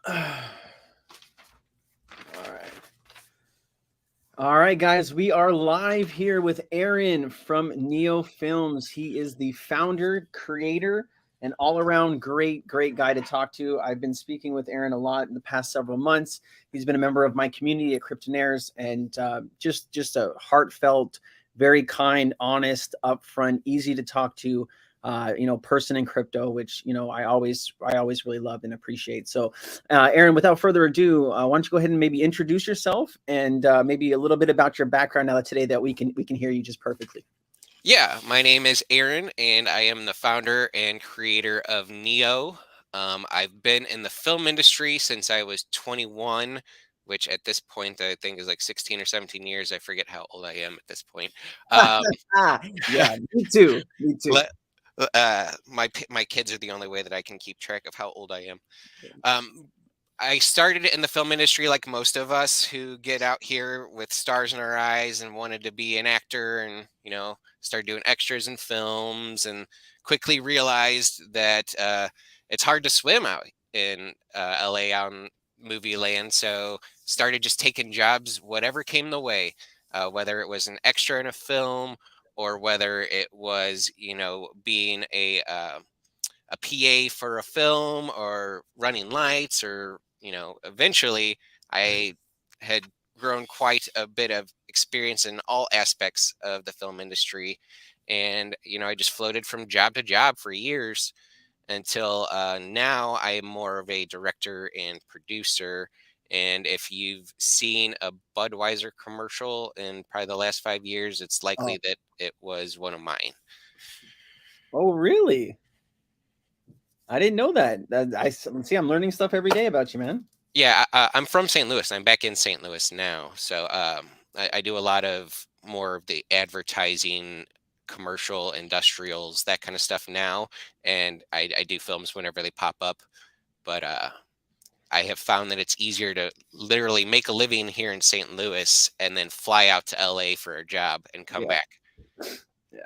All right. All right, guys, we are live here with Aaron from Neo Films. He is the founder, creator, and all around great guy to talk to. I've been speaking with Aaron a lot in the past several months. He's been a member of my community at Kryptonaires, and just a heartfelt, very kind, honest, upfront, easy to talk to person in crypto, which I always really love and appreciate. So Aaron, without further ado, why don't you go ahead and maybe introduce yourself and maybe a little bit about your background now that today that we can hear you just perfectly. Yeah, my name is Aaron, and I am the founder and creator of Neo. I've been in the film industry since I was 21, which at this point I think is like 16 or 17 years. I forget how old I am at this point. Um, Yeah, me too. Me too. let, my kids are the only way that I can keep track of how old I am. Um, I started in the film industry like most of us who get out here with stars in our eyes and wanted to be an actor and, started doing extras in films and quickly realized that it's hard to swim out in LA out in movie land. So started just taking jobs, whatever came the way, whether it was an extra in a film or whether it was, being a PA for a film or running lights or, eventually I had grown quite a bit of experience in all aspects of the film industry. And, I just floated from job to job for years until now I am more of a director and producer. And if you've seen a Budweiser commercial in probably the last 5 years, it's Oh, likely that it was one of mine. oh, really? I didn't know that. See. I'm learning stuff every day about you, man. Yeah, I'm from St. Louis. I'm back in St. Louis now, so I do a lot of more of the advertising, commercial, industrials, that kind of stuff now, and I do films whenever they pop up. But I have found that it's easier to literally make a living here in St. Louis and then fly out to LA for a job and come Yeah. back. Yeah.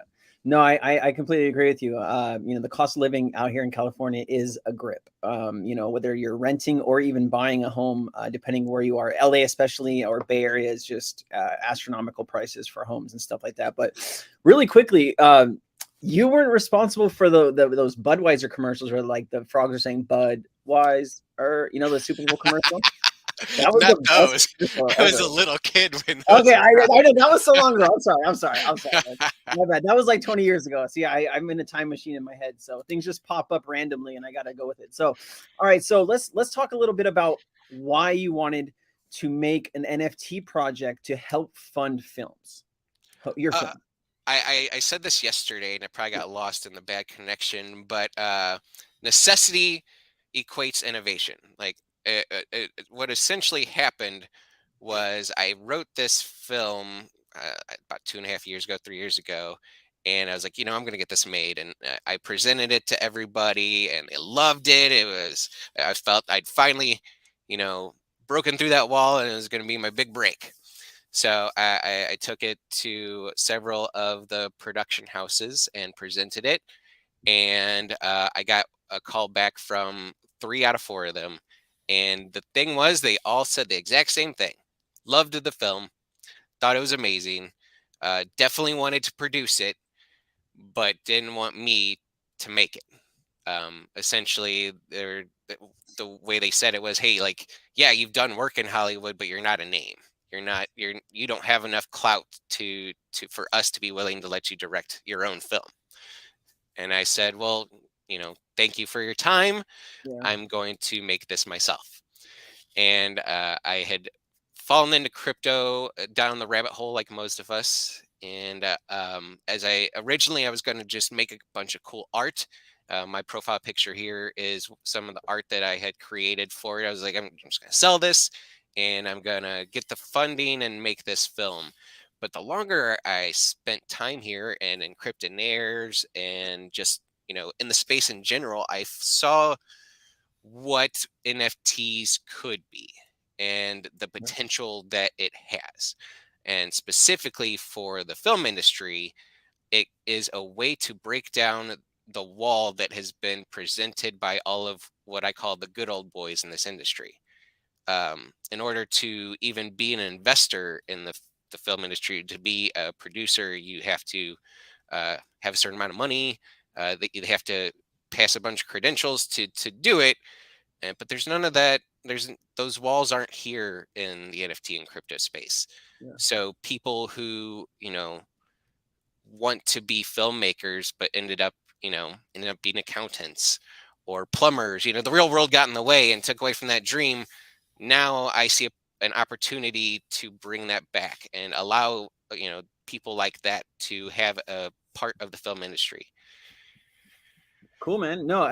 No, I completely agree with you. The cost of living out here in California is a grip. Whether you're renting or even buying a home, depending where you are, LA especially or Bay Area is just astronomical prices for homes and stuff like that. But really quickly, you weren't responsible for those Budweiser commercials where like the frogs are saying Bud Wise or the Super Bowl commercial. That was Not the best those. commercial I was ever. a little kid when those Okay, were I know that was so long ago. I'm sorry. out. My bad. That was like 20 years ago. See, I'm in a time machine in my head, so things just pop up randomly, and I gotta go with it. So, all right. So let's talk a little bit about why you wanted to make an NFT project to help fund films, your uh, film. I said this yesterday and it probably got lost in the bad connection, but necessity equates innovation. Like what essentially happened was I wrote this film about 2.5 years ago, 3 years ago, and I was like, I'm going to get this made, and I presented it to everybody, and they loved it. I felt I'd finally, you know, broken through that wall, and it was going to be my big break. So I took it to several of the production houses and presented it, and I got a call back from 3 out of 4 of them. And the thing was, they all said the exact same thing: loved the film, thought it was amazing, definitely wanted to produce it, but didn't want me to make it. Essentially, the way they said it was, "Hey, like, yeah, you've done work in Hollywood, but you're not a name. You don't have enough clout to for us to be willing to let you direct your own film." And I said, "Well, thank you for your time. Yeah. I'm going to make this myself." And I had fallen into crypto down the rabbit hole like most of us. And as I was going to just make a bunch of cool art. My profile picture here is some of the art that I had created for it. I was like, I'm just going to sell this and I'm going to get the funding and make this film. But the longer I spent time here and in Cryptonaires and just, in the space in general, I saw what NFTs could be and the potential that it has. And specifically for the film industry, it is a way to break down the wall that has been presented by all of what I call the good old boys in this industry. In order to even be an investor in the film industry, to be a producer, you have to have a certain amount of money. They have to pass a bunch of credentials to do it. But there's none of that. Those walls aren't here in the NFT and crypto space. Yeah. So people who want to be filmmakers but ended up being accountants or plumbers. The real world got in the way and took away from that dream. Now I see an opportunity to bring that back and allow people like that to have a part of the film industry. Cool, man. No,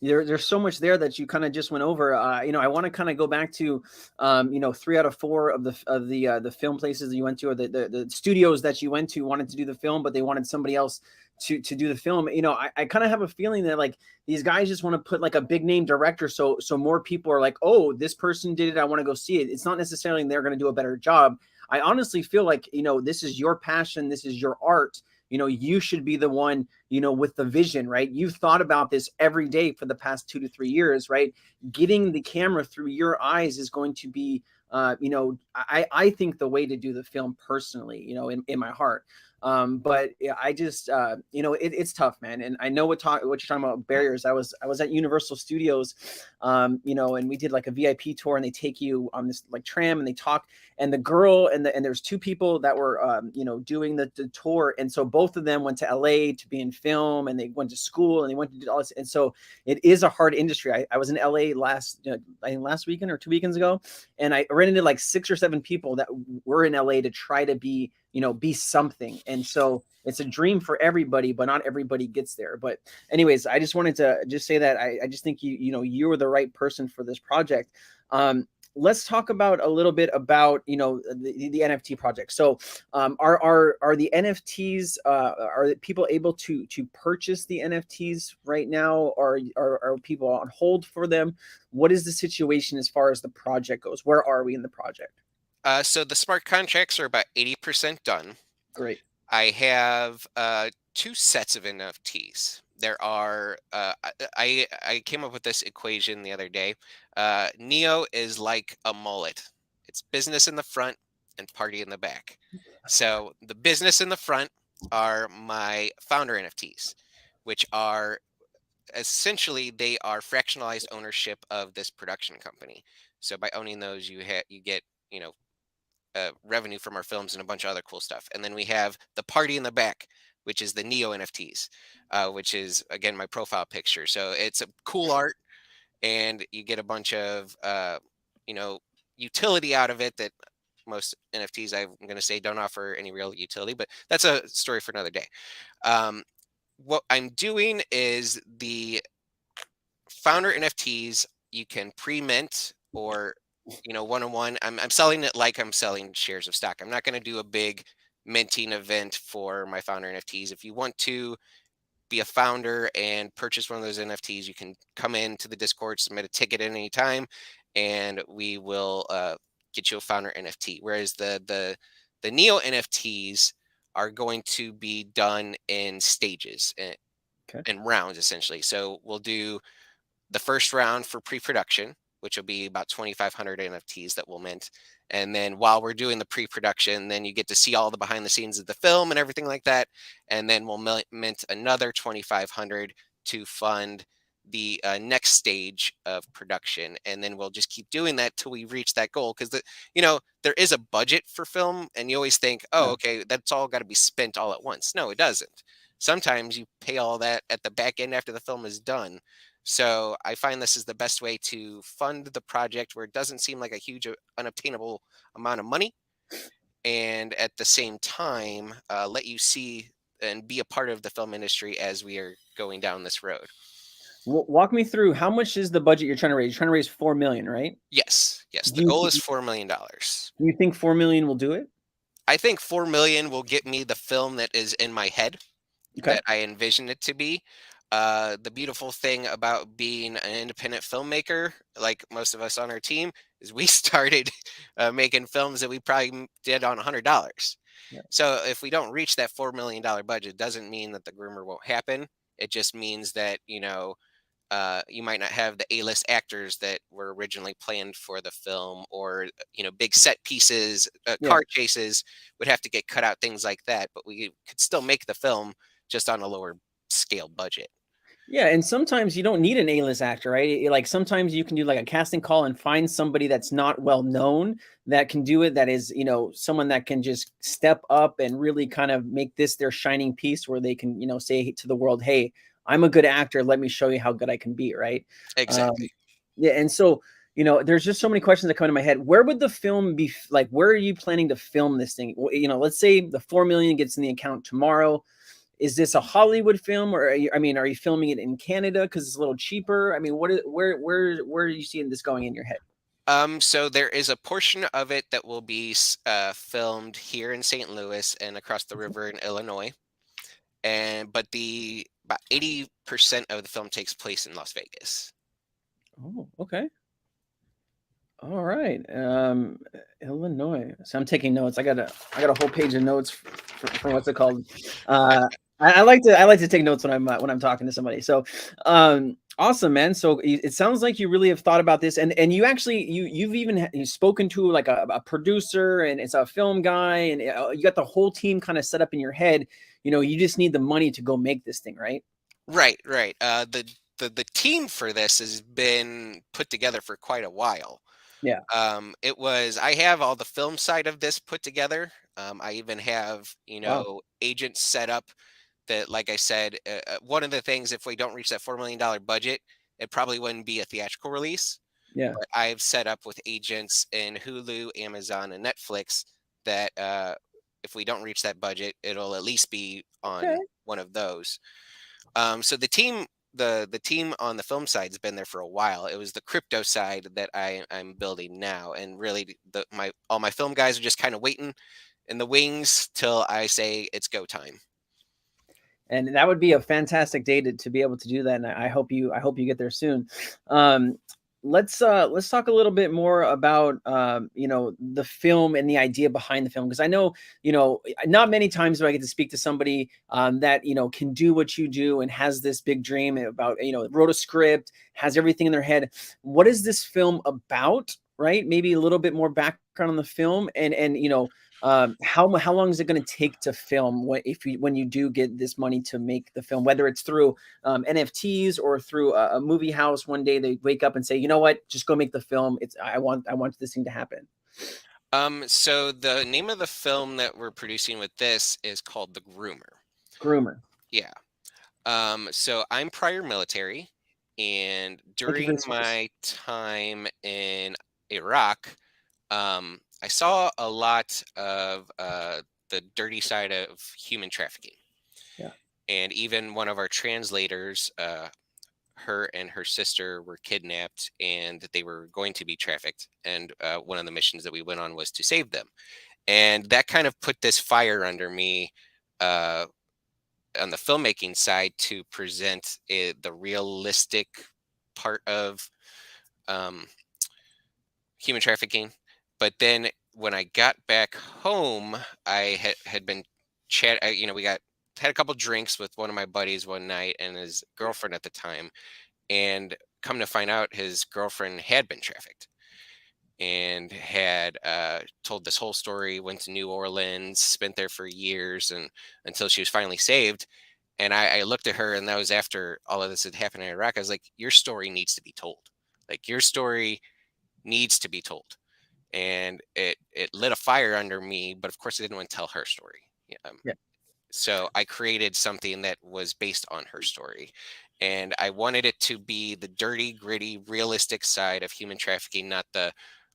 there's so much there that you kind of just went over. I want to kind of go back to, 3 out of 4 of the film places that you went to, or the studios that you went to, wanted to do the film, but they wanted somebody else to do the film. I kind of have a feeling that like these guys just want to put like a big name director, so more people are like, oh, this person did it, I want to go see it. It's not necessarily they're going to do a better job. I honestly feel like this is your passion, this is your art. You should be the one, with the vision, right? You've thought about this every day for the past 2 to 3 years, right? Getting the camera through your eyes is going to be, I think the way to do the film personally, in my heart. But I just, it's tough, man. And I know what you're talking about, barriers. I was at Universal Studios, and we did like a VIP tour, and they take you on this like tram, and they talk, and the girl and there's 2 people that were, doing the tour. And so both of them went to LA to be in film, and they went to school, and they went to do all this. And so it is a hard industry. I was in LA I think last weekend or 2 weekends ago, and I ran into like 6 or 7 people that were in LA to try to be something. And so it's a dream for everybody, but not everybody gets there. But anyways, I just wanted to just say that I just think you were the right person for this project. Let's talk about a little bit about the NFT project. So are the NFTs, are people able to purchase the NFTs right now? Are people on hold for them? What is the situation as far as the project goes? Where are we in the project? So the smart contracts are about 80% done. Great. I have 2 sets of NFTs. There are I came up with this equation the other day. Neo is like a mullet. It's business in the front and party in the back. So the business in the front are my founder NFTs, which are essentially they are fractionalized ownership of this production company. So by owning those, you get revenue from our films and a bunch of other cool stuff. And then we have the party in the back, which is the Neo NFTs, which is again my profile picture. So it's a cool art, and you get a bunch of utility out of it that most NFTs, I'm going to say, don't offer any real utility. But that's a story for another day. What I'm doing is the founder NFTs you can pre-mint or one-on-one. I'm selling it like I'm selling shares of stock. I'm not going to do a big minting event for my founder NFTs. If you want to be a founder and purchase one of those NFTs, you can come into the Discord, submit a ticket at any time, and we will get you a founder NFT. Whereas the Neo NFTs are going to be done in stages and rounds, essentially. So we'll do the first round for pre-production, which will be about 2,500 NFTs that we'll mint. And then while we're doing the pre-production, then you get to see all the behind the scenes of the film and everything like that. And then we'll mint another 2,500 to fund the next stage of production. And then we'll just keep doing that till we reach that goal. Because there is a budget for film, and you always think, oh, okay, that's all got to be spent all at once. No, it doesn't. Sometimes you pay all that at the back end after the film is done. So I find this is the best way to fund the project where it doesn't seem like a huge unobtainable amount of money, and at the same time let you see and be a part of the film industry as we are going down this road. Walk me through, how much is the budget you're trying to raise? You're trying to raise 4 million, right? Yes. The goal is $4 million. Do you think 4 million will do it? I think 4 million will get me the film that is in my head, that I envision it to be. The beautiful thing about being an independent filmmaker, like most of us on our team, is we started making films that we probably did on $100. Yeah. So if we don't reach that $4 million budget, doesn't mean that the groomer won't happen. It just means that, you might not have the A-list actors that were originally planned for the film, or big set pieces, Yeah. car chases would have to get cut out, things like that. But we could still make the film just on a lower scale budget. Yeah, and sometimes you don't need an A-list actor, right? Like sometimes you can do like a casting call and find somebody that's not well known that can do it. That is, someone that can just step up and really kind of make this their shining piece, where they can, say to the world, "Hey, I'm a good actor. Let me show you how good I can be." Right? Exactly. Yeah, and so there's just so many questions that come into my head. Where would the film be? Like, where are you planning to film this thing? Let's say the 4 million gets in the account tomorrow. Is this a Hollywood film, or are you filming it in Canada because it's a little cheaper? I mean, where are you seeing this going in your head? So there is a portion of it that will be filmed here in St. Louis and across the river in Illinois, but the about 80% of the film takes place in Las Vegas. Oh, okay. All right. Illinois. So I'm taking notes. I got a whole page of notes for what's it called? I like to take notes when I'm talking to somebody. So, awesome, man. So it sounds like you really have thought about this, and you actually you've even you've spoken to like a producer, and it's a film guy, and you got the whole team kind of set up in your head. You just need the money to go make this thing, right? Right, right. The team for this has been put together for quite a while. Yeah. I have all the film side of this put together. I even have, Wow. agents set up that, like I said, one of the things, if we don't reach that $4 million budget, it probably wouldn't be a theatrical release. Yeah. But I've set up with agents in Hulu, Amazon, and Netflix that if we don't reach that budget, it'll at least be Okay. on one of those. So the team on the film side has been there for a while. It was the crypto side that I'm building now, and really all my film guys are just kind of waiting in the wings till I say it's go time. And that would be a fantastic day to be able to do that. And I hope you get there soon. Um, let's talk a little bit more about the film and the idea behind the film, because I know not many times do I get to speak to somebody that can do what you do and has this big dream about wrote a script, has everything in their head. What is this film about? Right? Maybe a little bit more background on the film, and how long is it going to take to film when you do get this money to make the film, whether it's through NFTs or through a movie house? One day they wake up and say, you know what, just go make the film. I want this thing to happen. So the name of the film that we're producing with this is called The Groomer. Groomer. Yeah. So I'm prior military, and Thank you for during the service. my time in Iraq, I saw a lot of the dirty side of human trafficking. Yeah. And even one of our translators, her and her sister were kidnapped, and they were going to be trafficked. And one of the missions that we went on was to save them. And that kind of put this fire under me uh, on the filmmaking side to present the realistic part of um, human trafficking. But then when I got back home, I had been we had a couple drinks with one of my buddies one night and his girlfriend at the time, and come to find out his girlfriend had been trafficked and had told this whole story, went to New Orleans, spent there for years, and until she was finally saved. And I looked at her, and that was after all of this had happened in Iraq. I was like, your story needs to be told. Like, your story needs to be told. And it lit a fire under me, but of course I didn't want to tell her story. Yeah, Yeah. so I created something that was based on her story. And I wanted it to be the dirty, gritty, realistic side of human trafficking, not the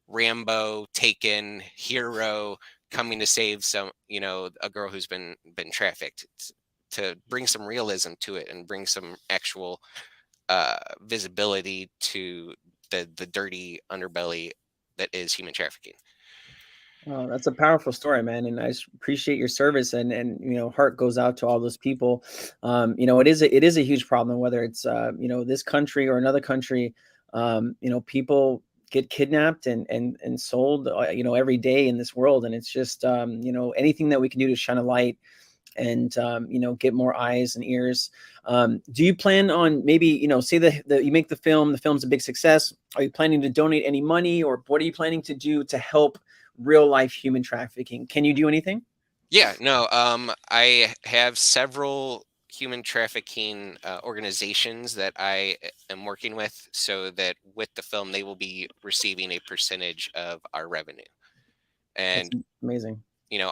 Rambo taken hero coming to save a girl who's been trafficked. To bring some realism to it and bring some actual visibility to the dirty underbelly that is human trafficking. Oh, that's a powerful story, man, and I appreciate your service, and heart goes out to all those people. It is a huge problem, whether it's this country or another country. People get kidnapped and sold every day in this world, and it's just anything that we can do to shine a light and get more eyes and ears. Do you plan on maybe, say that you make the film's a big success? Are you planning to donate any money, or what are you planning to do to help real life human trafficking? Can you do anything? Yeah, no, I have several human trafficking organizations that I am working with, so that with the film, they will be receiving a percentage of our revenue. That's And, amazing.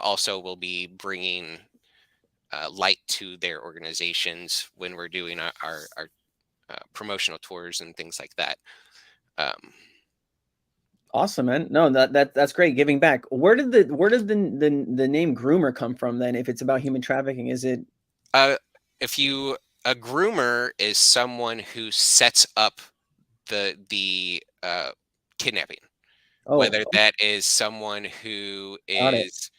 also will be bringing light to their organizations when we're doing our promotional tours and things like that. Um, Awesome, man. No, that's great. Giving back. Where did the name groomer come from then? If it's about human trafficking, is it? uh, if you a groomer is someone who sets up the kidnapping, Oh, whether that is someone who got it. is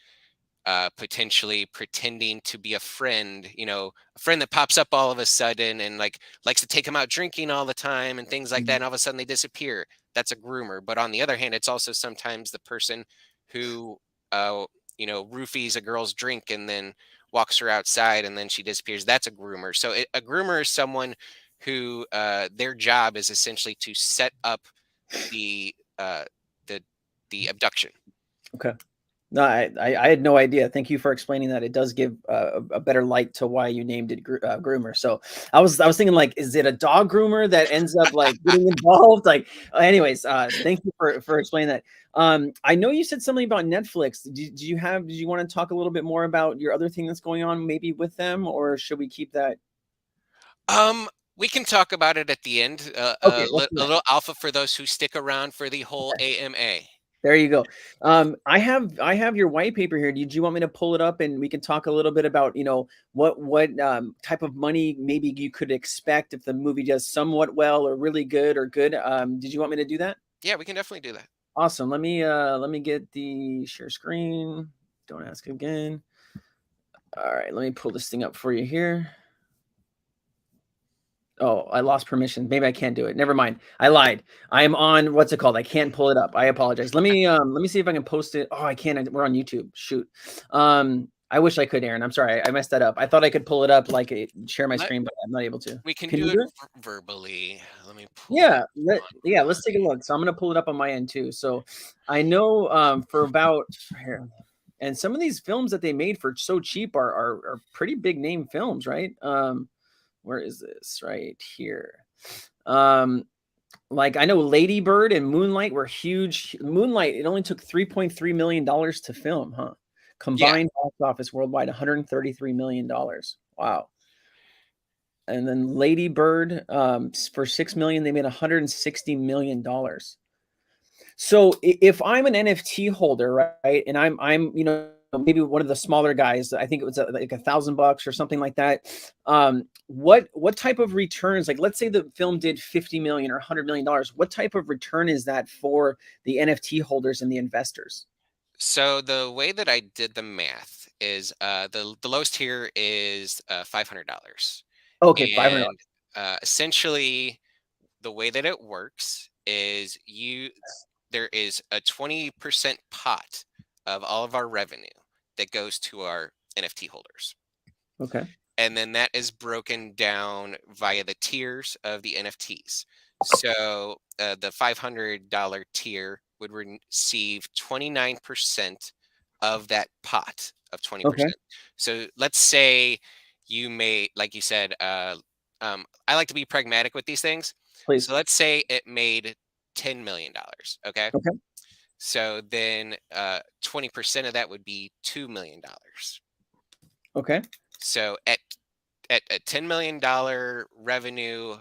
potentially pretending to be a friend that pops up all of a sudden and like likes to take him out drinking all the time and things like that. And all of a sudden they disappear. That's a groomer. But on the other hand, it's also sometimes the person who, uh, roofies a girl's drink and then walks her outside and then she disappears. That's a groomer. So a groomer is someone who their job is essentially to set up the uh, the the abduction. Okay. No, I had no idea. Thank you for explaining that. It does give a better light to why you named it groomer. So I was thinking, like, is it a dog groomer that ends up like getting involved? Like, anyways, thank you for explaining that. I know you said something about Netflix. Did you want to talk a little bit more about your other thing that's going on, maybe with them, or should we keep that? Um, we can talk about it at the end. Okay, let's do A that. little alpha for those who stick around for the whole AMA. There you go. I have your white paper here. Did you want me to pull it up and we can talk a little bit about, what type of money maybe you could expect if the movie does somewhat well or really good or good? Did you want me to do that? Yeah, we can definitely do that. Awesome. Let me get the share screen. Don't ask again. All right, let me pull this thing up for you here. Oh, I lost permission. Maybe I can't do it. Never mind. I lied. I am on what's it called? I can't pull it up. I apologize. Let me see if I can post it. Oh, I can't. We're on YouTube. Shoot. I wish I could, Aaron. I'm sorry. I messed that up. I thought I could pull it up, like share my Let screen, but I'm not able to. We can Can do you it do it? verbally. Let me pull it Yeah. Yeah. on Let's take a look. So I'm gonna pull it up on my end too. So I know for about here, and some of these films that they made for so cheap are pretty big name films, right? Where is this? Right here. Um, like I know Lady Bird and Moonlight were huge. Moonlight, it only took $3.3 million to film, huh? Yeah. Combined box office worldwide, $133 million. Wow. And then Lady Bird, for 6 million, they made $160 million. So if I'm an NFT holder, right, and I'm maybe one of the smaller guys, I think it was like $1,000 or something like that. What type of returns? Like, let's say the film did 50 million or $100 million. What type of return is that for the NFT holders and the investors? So the way that I did the math is the lowest tier is $500, Okay, and $500. essentially the way that it works is there is a 20% pot of all of our revenue that goes to our NFT holders. Okay. And then that is broken down via the tiers of the NFTs. So the $500 tier would receive 29% of that pot of Okay. 20%. So let's say you made, like you said, I like to be pragmatic with these things. Please. So let's say it made $10 million. Okay. Okay. So then 20% of that would be $2 million. Okay. So at a $10 million revenue,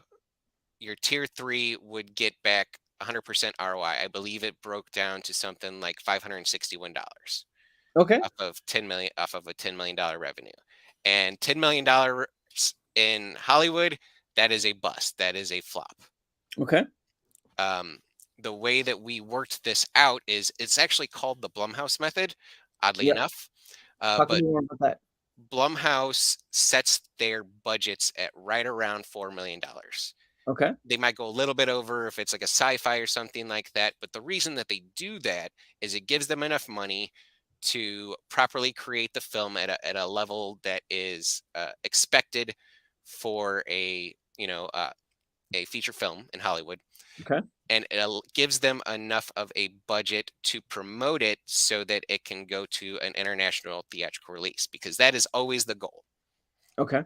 your tier 3 would get back 100% ROI. I believe it broke down to something like $561 Okay. off of a $10 million revenue. And $10 million in Hollywood, that is a bust. That is a flop. Okay. Um, the way that we worked this out is it's actually called the Blumhouse Method, oddly Yep. enough. Talk to But me more about that. Blumhouse sets their budgets at right around $4 million. Okay. They might go a little bit over if it's like a sci-fi or something like that. But the reason that they do that is it gives them enough money to properly create the film at a level that is expected for a a feature film in Hollywood. Okay. And it gives them enough of a budget to promote it so that it can go to an international theatrical release, because that is always the goal. Okay.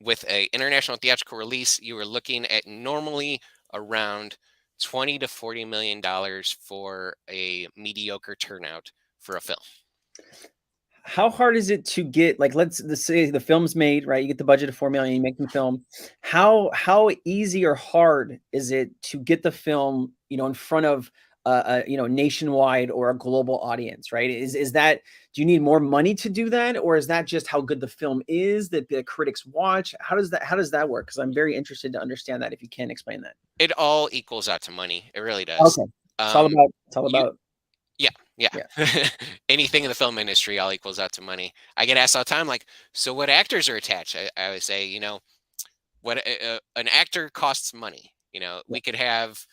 With a international theatrical release, you are looking at normally around $20 to $40 million for a mediocre turnout for a film. How hard is it to get, like, let's say the film's made, right? You get the budget of 4 million, you make the film. How easy or hard is it to get the film, in front of nationwide or a global audience, right? Is that, do you need more money to do that, or is that just how good the film is that the critics watch? How does that work? Because I'm very interested to understand that, if you can explain that. It all equals out to money. It really does. Okay. It's all about Yeah. yeah. Anything in the film industry all equals out to money. I get asked all the time, like, so what actors are attached? I always say, what an actor costs money. We could have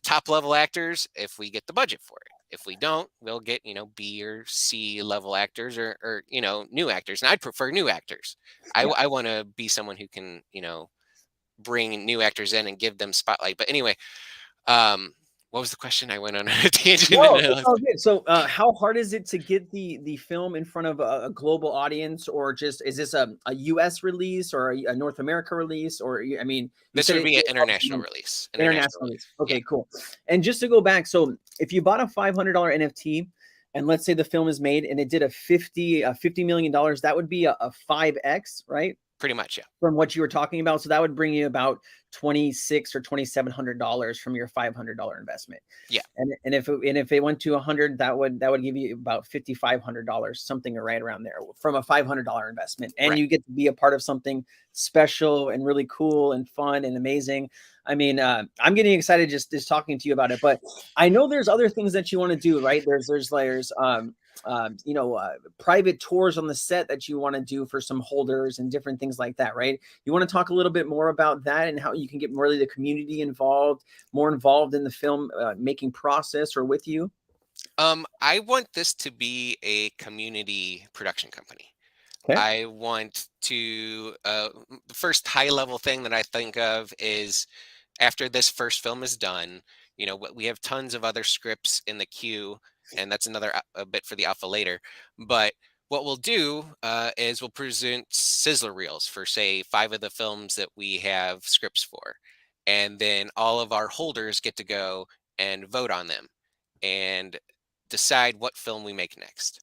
top level actors if we get the budget for it. If we don't, we'll get B or C level actors, or new actors. And I'd prefer new actors. Yeah. I want to be someone who can bring new actors in and give them spotlight. But anyway, what was the question? I went on a tangent. No, it's all good. So, how hard is it to get the film in front of a global audience, or just, is this a U.S. release or a North America release, or I mean, this would be an international release. International release. Okay, yeah. Cool. And just to go back, so if you bought a $500 NFT, and let's say the film is made and it did a $50 million, that would be a 5x, right? Pretty much, yeah. From what you were talking about. So that would bring you about $2,600 or $2,700 from your $500 investment. Yeah. And if it went to 100, that would give you about $5,500, something right around there, from a $500 investment. And right. You get to be a part of something special and really cool and fun and amazing. I mean, I'm getting excited just talking to you about it, but I know there's other things that you want to do, right? There's private tours on the set that you want to do for some holders and different things like that, right? You want to talk a little bit more about that and how you can get really the community involved, more involved in the film making process or with you? I want this to be a community production company. Okay. I want to, the first high level thing that I think of is, after this first film is done, we have tons of other scripts in the queue, and that's another a bit for the alpha later. But what we'll do is we'll present sizzler reels for, say, 5 of the films that we have scripts for. And then all of our holders get to go and vote on them and decide what film we make next.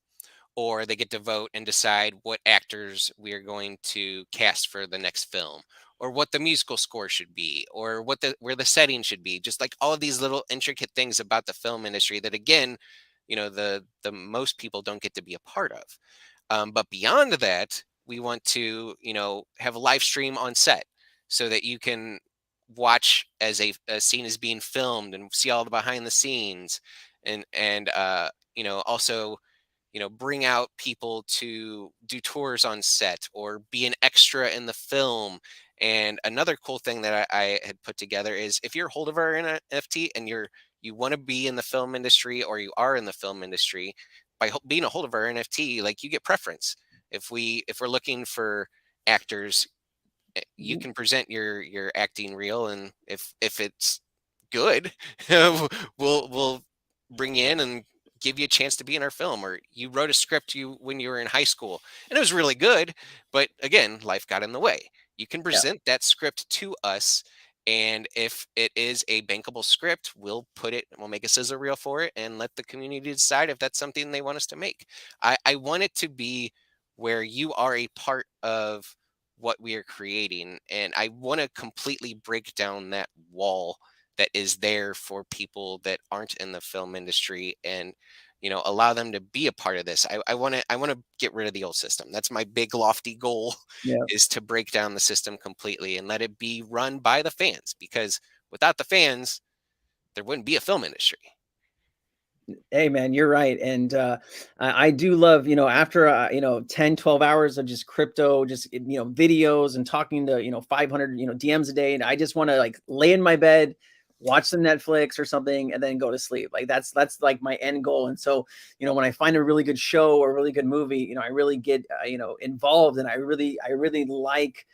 Or they get to vote and decide what actors we are going to cast for the next film, or what the musical score should be, or where the setting should be. Just like all of these little intricate things about the film industry that, again, the most people don't get to be a part of. But beyond that, we want to have a live stream on set so that you can watch as a scene is being filmed and see all the behind the scenes, and also bring out people to do tours on set or be an extra in the film. And another cool thing that I had put together is, if you're a holder of our NFT and you want to be in the film industry, or you are in the film industry, by being a holder of our NFT, like, you get preference. If we're looking for actors, you can present your acting reel, and if it's good, we'll bring you in and give you a chance to be in our film. Or you wrote a script when you were in high school and it was really good, but again, life got in the way. You can present that script to us, and if it is a bankable script, we'll make a sizzle reel for it and let the community decide if that's something they want us to make. I want it to be where you are a part of what we are creating, and I want to completely break down that wall that is there for people that aren't in the film industry, and allow them to be a part of this. I want to get rid of the old system. That's my big lofty goal. Yeah. Is to break down the system completely and let it be run by the fans, because without the fans, there wouldn't be a film industry. Hey man, you're right. And I do love, after 10, 12 hours of just crypto, just videos and talking to 500 DMs a day, and I just want to, like, lay in my bed, watch some Netflix or something, and then go to sleep. Like that's like my end goal. And so, you know, when I find a really good show or a really good movie, you know, I really get you know, involved, and I really like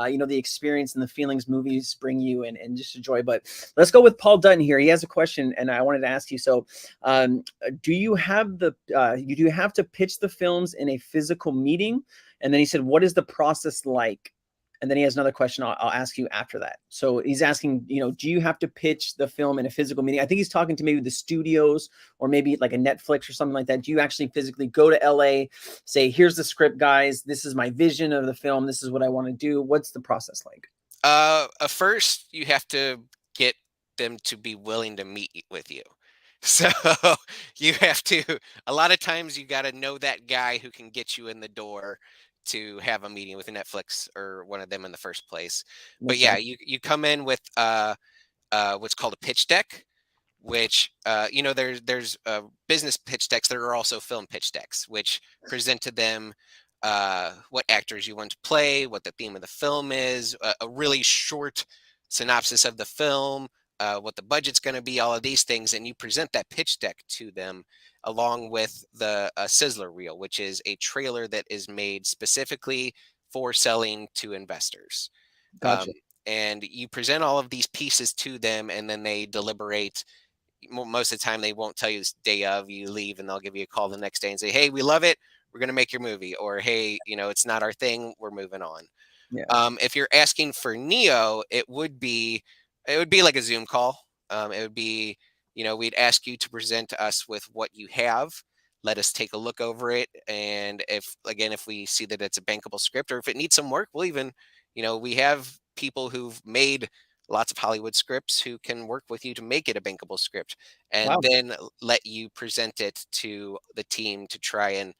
you know, the experience and the feelings movies bring you, and just enjoy. But let's go with Paul Dutton here. He has a question, and I wanted to ask you. So, do you have to pitch the films in a physical meeting? And then he said, what is the process like? And then he has another question I'll ask you after that. So he's asking, you know, do you have to pitch the film in a physical meeting? I think he's talking to maybe the studios or maybe like a Netflix or something like that. Do you actually physically go to LA, say, here's the script, guys, this is my vision of the film, this is what I want to do? What's the process like? First, you have to get them to be willing to meet with you. So you have to, a lot of times you got to know that guy who can get you in the door to have a meeting with Netflix or one of them in the first place. But Makes yeah, sense. you come in with what's called a pitch deck, which you know, there's business pitch decks. There are also film pitch decks, which present to them what actors you want to play, what the theme of the film is, a really short synopsis of the film, what the budget's going to be, all of these things, and you present that pitch deck to them along with the sizzler reel, which is a trailer that is made specifically for selling to investors. Um, Gotcha. and you present all of these pieces to them, and then they deliberate. Most of the time, they won't tell you this day of. You leave, and they'll give you a call the next day and say, "Hey, we love it. We're going to make your movie," or "Hey, you know, it's not our thing. We're moving on." Yeah. If you're asking for Neo, it would be like a Zoom call. It would be, you know, we'd ask you to present to us with what you have. Let us take a look over it, and if we see that it's a bankable script, or if it needs some work, we'll even, you know, we have people who've made lots of Hollywood scripts who can work with you to make it a bankable script, and Wow. then let you present it to the team to try and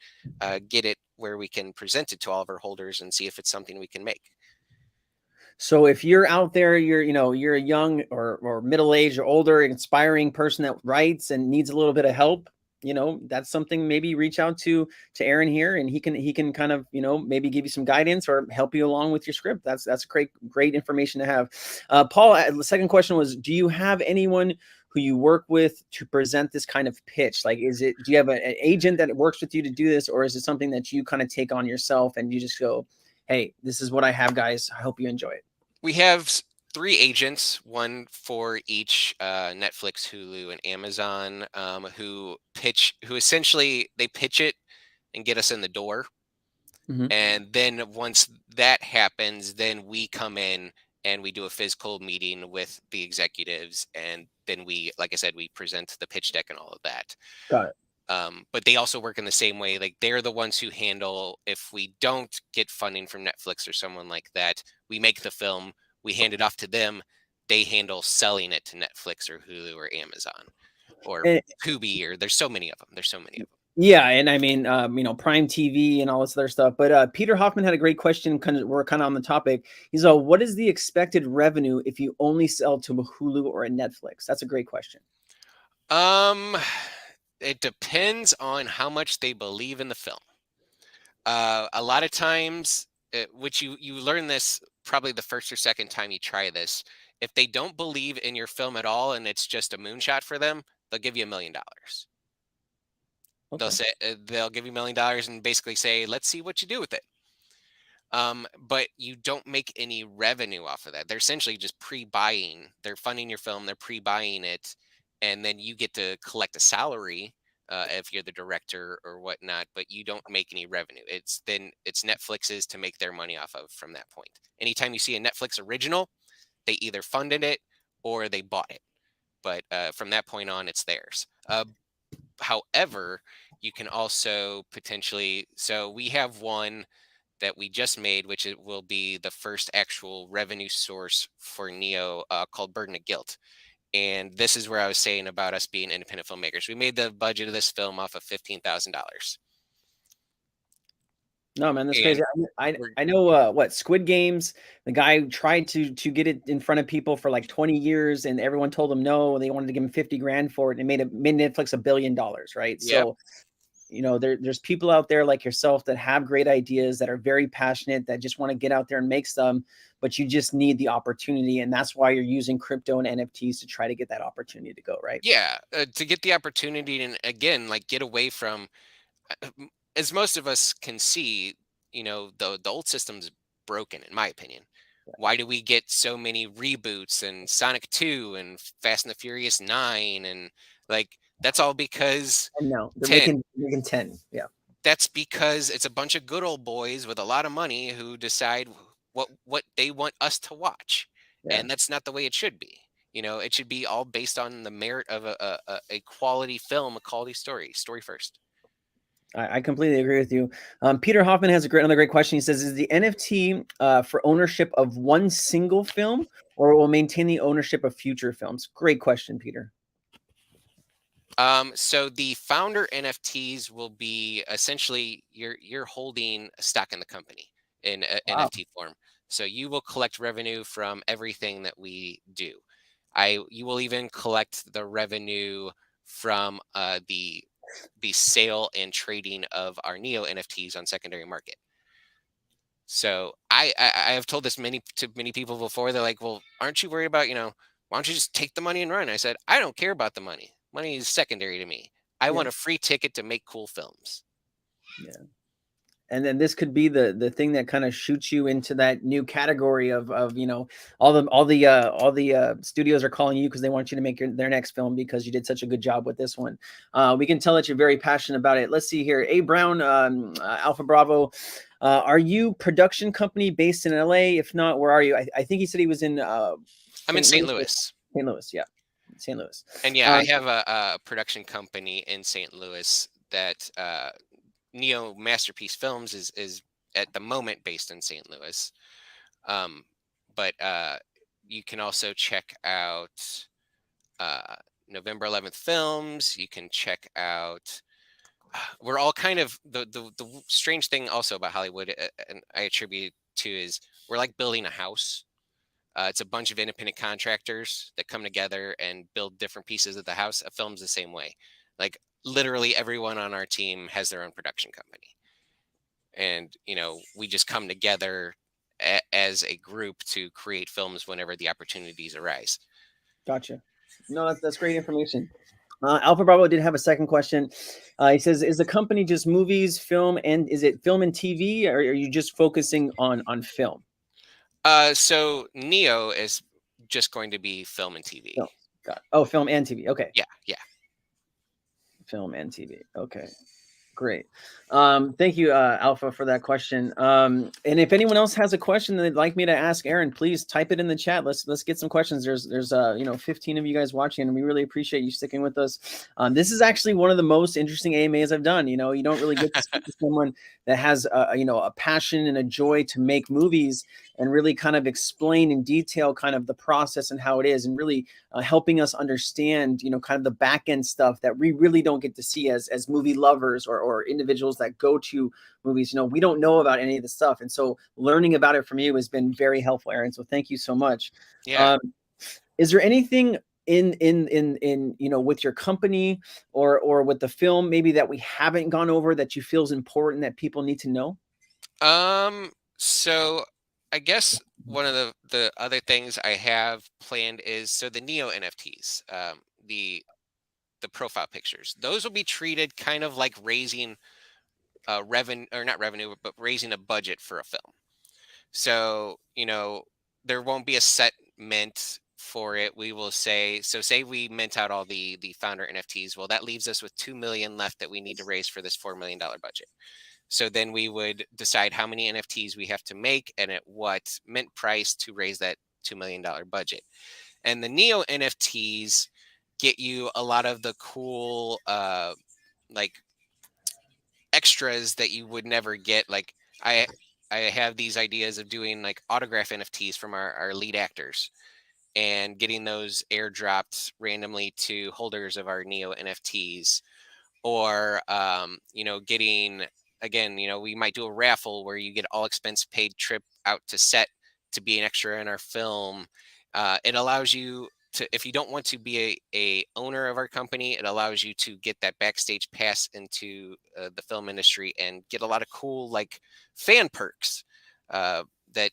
get it where we can present it to all of our holders and see if it's something we can make. So if you're out there, you know, you're a young or middle-aged or older inspiring person that writes and needs a little bit of help, you know, that's something. Maybe reach out to Aaron here, and he can kind of, you know, maybe give you some guidance or help you along with your script. That's great information to have. Paul, the second question was, do you have anyone who you work with to present this kind of pitch? Like, do you have an agent that works with you to do this, or is it something that you kind of take on yourself and you just go, hey, this is what I have, guys, I hope you enjoy it? We have three agents, one for each Netflix, Hulu, and Amazon, who essentially they pitch it and get us in the door. Mhm. And then once that happens, then we come in and we do a physical meeting with the executives, and then we, like I said, we present the pitch deck and all of that. Got it. But they also work in the same way. Like, they're the ones who handle, if we don't get funding from Netflix or someone like that, we make the film, we hand it off to them. They handle selling it to Netflix or Hulu or Amazon or And, Tubi, or there's so many of them. There's so many of them. yeah, and I mean, you know, Prime TV and all this other stuff. But Peter Hoffman had a great question. We're kind of on the topic. He's all, what is the expected revenue if you only sell to a Hulu or a Netflix? That's a great question. Um, it depends on how much they believe in the film. A lot of times, which you learn this probably the first or second time you try this. If they don't believe in your film at all and it's just a moonshot for them, they'll give you $1 million. They'll Okay. say they'll give you $1 million and basically say, "Let's see what you do with it." But you don't make any revenue off of that. They're essentially just pre-buying. They're funding your film. They're pre-buying it, and then you get to collect a salary if you're the director or whatnot. But you don't make any revenue. It's Netflix's to make their money off of from that point. Anytime you see a Netflix original, they either funded it or they bought it. But from that point on, it's theirs. However, you can also potentially. So we have one that we just made, which it will be the first actual revenue source for Neo, called Burden of Guilt. And this is where I was saying about us being independent filmmakers. We made the budget of this film off of $15,000. No, man, that's And crazy. I we're, I know what Squid Games. The guy tried to get it in front of people for like 20 years, and everyone told him no. They wanted to give him 50 grand for it, and it made Netflix $1 billion, right? yep. So there's people out there like yourself that have great ideas, that are very passionate, that just want to get out there and make some, but you just need the opportunity. And that's why you're using crypto and NFTs to try to get that opportunity to go, right? Yeah, to get the opportunity and again, like get away from, as most of us can see, the old system's broken, in my opinion. Why do we get so many reboots and Sonic 2 and Fast and the Furious 9 and like that's all because And now they're 10. making 10. Yeah. That's because it's a bunch of good old boys with a lot of money who decide what they want us to watch, Yeah. and that's not the way it should be. It should be all based on the merit of a quality film, a quality story first. I completely agree with you. Peter Hoffman has another great question. He says, "Is the NFT for ownership of one single film, or will maintain the ownership of future films?" Great question, Peter. So the founder NFTs will be essentially you're holding a stock in the company in a Wow. NFT form. So you will collect revenue from everything that we do. You will even collect the revenue from the sale and trading of our Neo NFTs on secondary market. So I have told this to many people before. They're like, "Well, aren't you worried about, why don't you just take the money and run?" I said, "I don't care about the money. Money is secondary to me. I Yeah. want a free ticket to make cool films." Yeah. And then this could be the thing that kind of shoots you into that new category of all the studios are calling you because they want you to make their next film because you did such a good job with this one. We can tell that you're very passionate about it. Let's see here. A Brown, Alpha Bravo. Are you production company based in LA? If not, where are you? I think he said he was in I'm in St. St. Louis. Louis. St. Louis, yeah. St. Louis. And yeah, I have a production company in St. Louis that Neo Masterpiece Films is at the moment based in St. Louis. But you can also check out uh, November 11th Films. You can check out. We're all kind of the strange thing also about Hollywood, and I attribute to is we're like building a house. It's a bunch of independent contractors that come together and build different pieces of the house. A film's the same way. Like literally everyone on our team has their own production company, and we just come together as a group to create films whenever the opportunities arise. Gotcha. No, that's great information. Alpha Bravo did have a second question. He says, "Is the company just movies, film, and is it film and TV, or are you just focusing on film?" So Neo is just going to be film and TV. No, got it. Oh, film and TV. Okay, Yeah. film and TV. Okay. Great. Thank you, Alpha, for that question. And if anyone else has a question that they'd like me to ask Aaron, please type it in the chat. Let's get some questions. There's 15 of you guys watching, and we really appreciate you sticking with us. This is actually one of the most interesting AMAs I've done. You don't really get to speak to someone that has a passion and a joy to make movies and really kind of explain in detail kind of the process and how it is, and really helping us understand kind of the back end stuff that we really don't get to see as movie lovers or individuals that go to movies. We don't know about any of this stuff, and so learning about it from you has been very helpful, Aaron. So thank you so much. Yeah. Is there anything in with your company or with the film maybe that we haven't gone over that you feel is important that people need to know? So I guess one of the other things I have planned is so the Neo NFTs, the profile pictures. Those will be treated kind of like raising revenue, or not revenue, but raising a budget for a film. So, there won't be a set mint for it. We will say we mint out all the founder NFTs. Well, that leaves us with 2 million left that we need to raise for this $4 million budget. So then we would decide how many NFTs we have to make and at what mint price to raise that $2 million budget. And the Neo NFTs get you a lot of the cool like extras that you would never get. Like I have these ideas of doing like autograph NFTs from our lead actors and getting those airdropped randomly to holders of our Neo NFTs, or getting, again, we might do a raffle where you get all expense paid trip out to set to be an extra in our film. It allows you if you don't want to be a owner of our company, it allows you to get that backstage pass into the film industry and get a lot of cool like fan perks that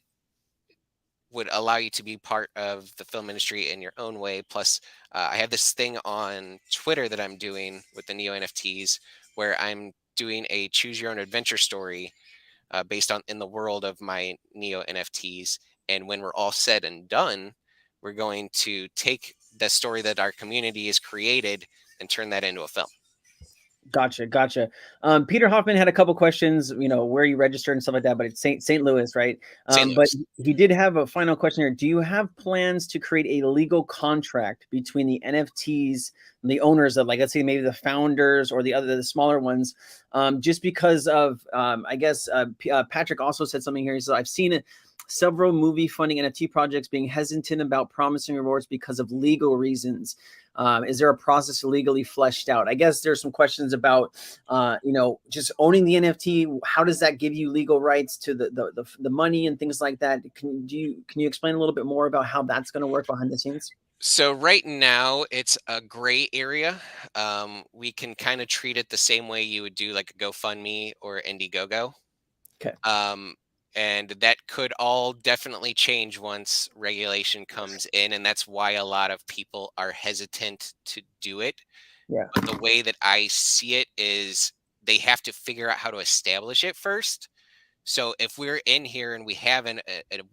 would allow you to be part of the film industry in your own way. Plus, I have this thing on Twitter that I'm doing with the Neo NFTs where I'm doing a choose your own adventure story based on in the world of my Neo NFTs. And when we're all said and done, we're going to take the story that our community has created and turn that into a film. Gotcha. Peter Hoffman had a couple questions, where you registered and stuff like that, but it's St. Louis, right? St. But Louis. he did have a final question here. Do you have plans to create a legal contract between the NFTs and the owners of, like, let's say maybe the founders or the smaller ones? Just because of, I guess Patrick also said something here. He said, I've seen it. Several movie funding NFT projects being hesitant about promising rewards because of legal reasons. Is there a process legally fleshed out? I guess there's some questions about, just owning the NFT. How does that give you legal rights to the money and things like that? Can you explain a little bit more about how that's going to work behind the scenes? So right now it's a gray area. We can kind of treat it the same way you would do like a GoFundMe or Indiegogo. Okay. And that could all definitely change once regulation comes in, and that's why a lot of people are hesitant to do it. Yeah. But the way that I see it is they have to figure out how to establish it first. So if we're in here and we have a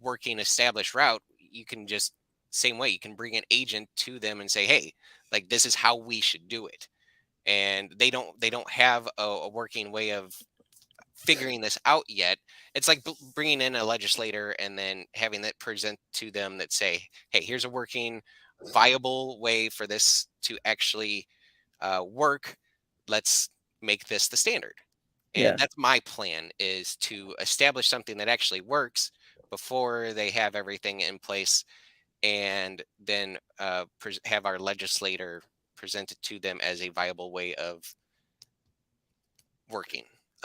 working established route, you can just same way you can bring an agent to them and say, hey, like this is how we should do it. And they don't have a working way of figuring this out yet. It's like bringing in a legislator and then having that present to them that say, hey, here's a working viable way for this to actually work. Let's make this the standard. Yeah. And that's my plan, is to establish something that actually works before they have everything in place, and then have our legislator present it to them as a viable way of working.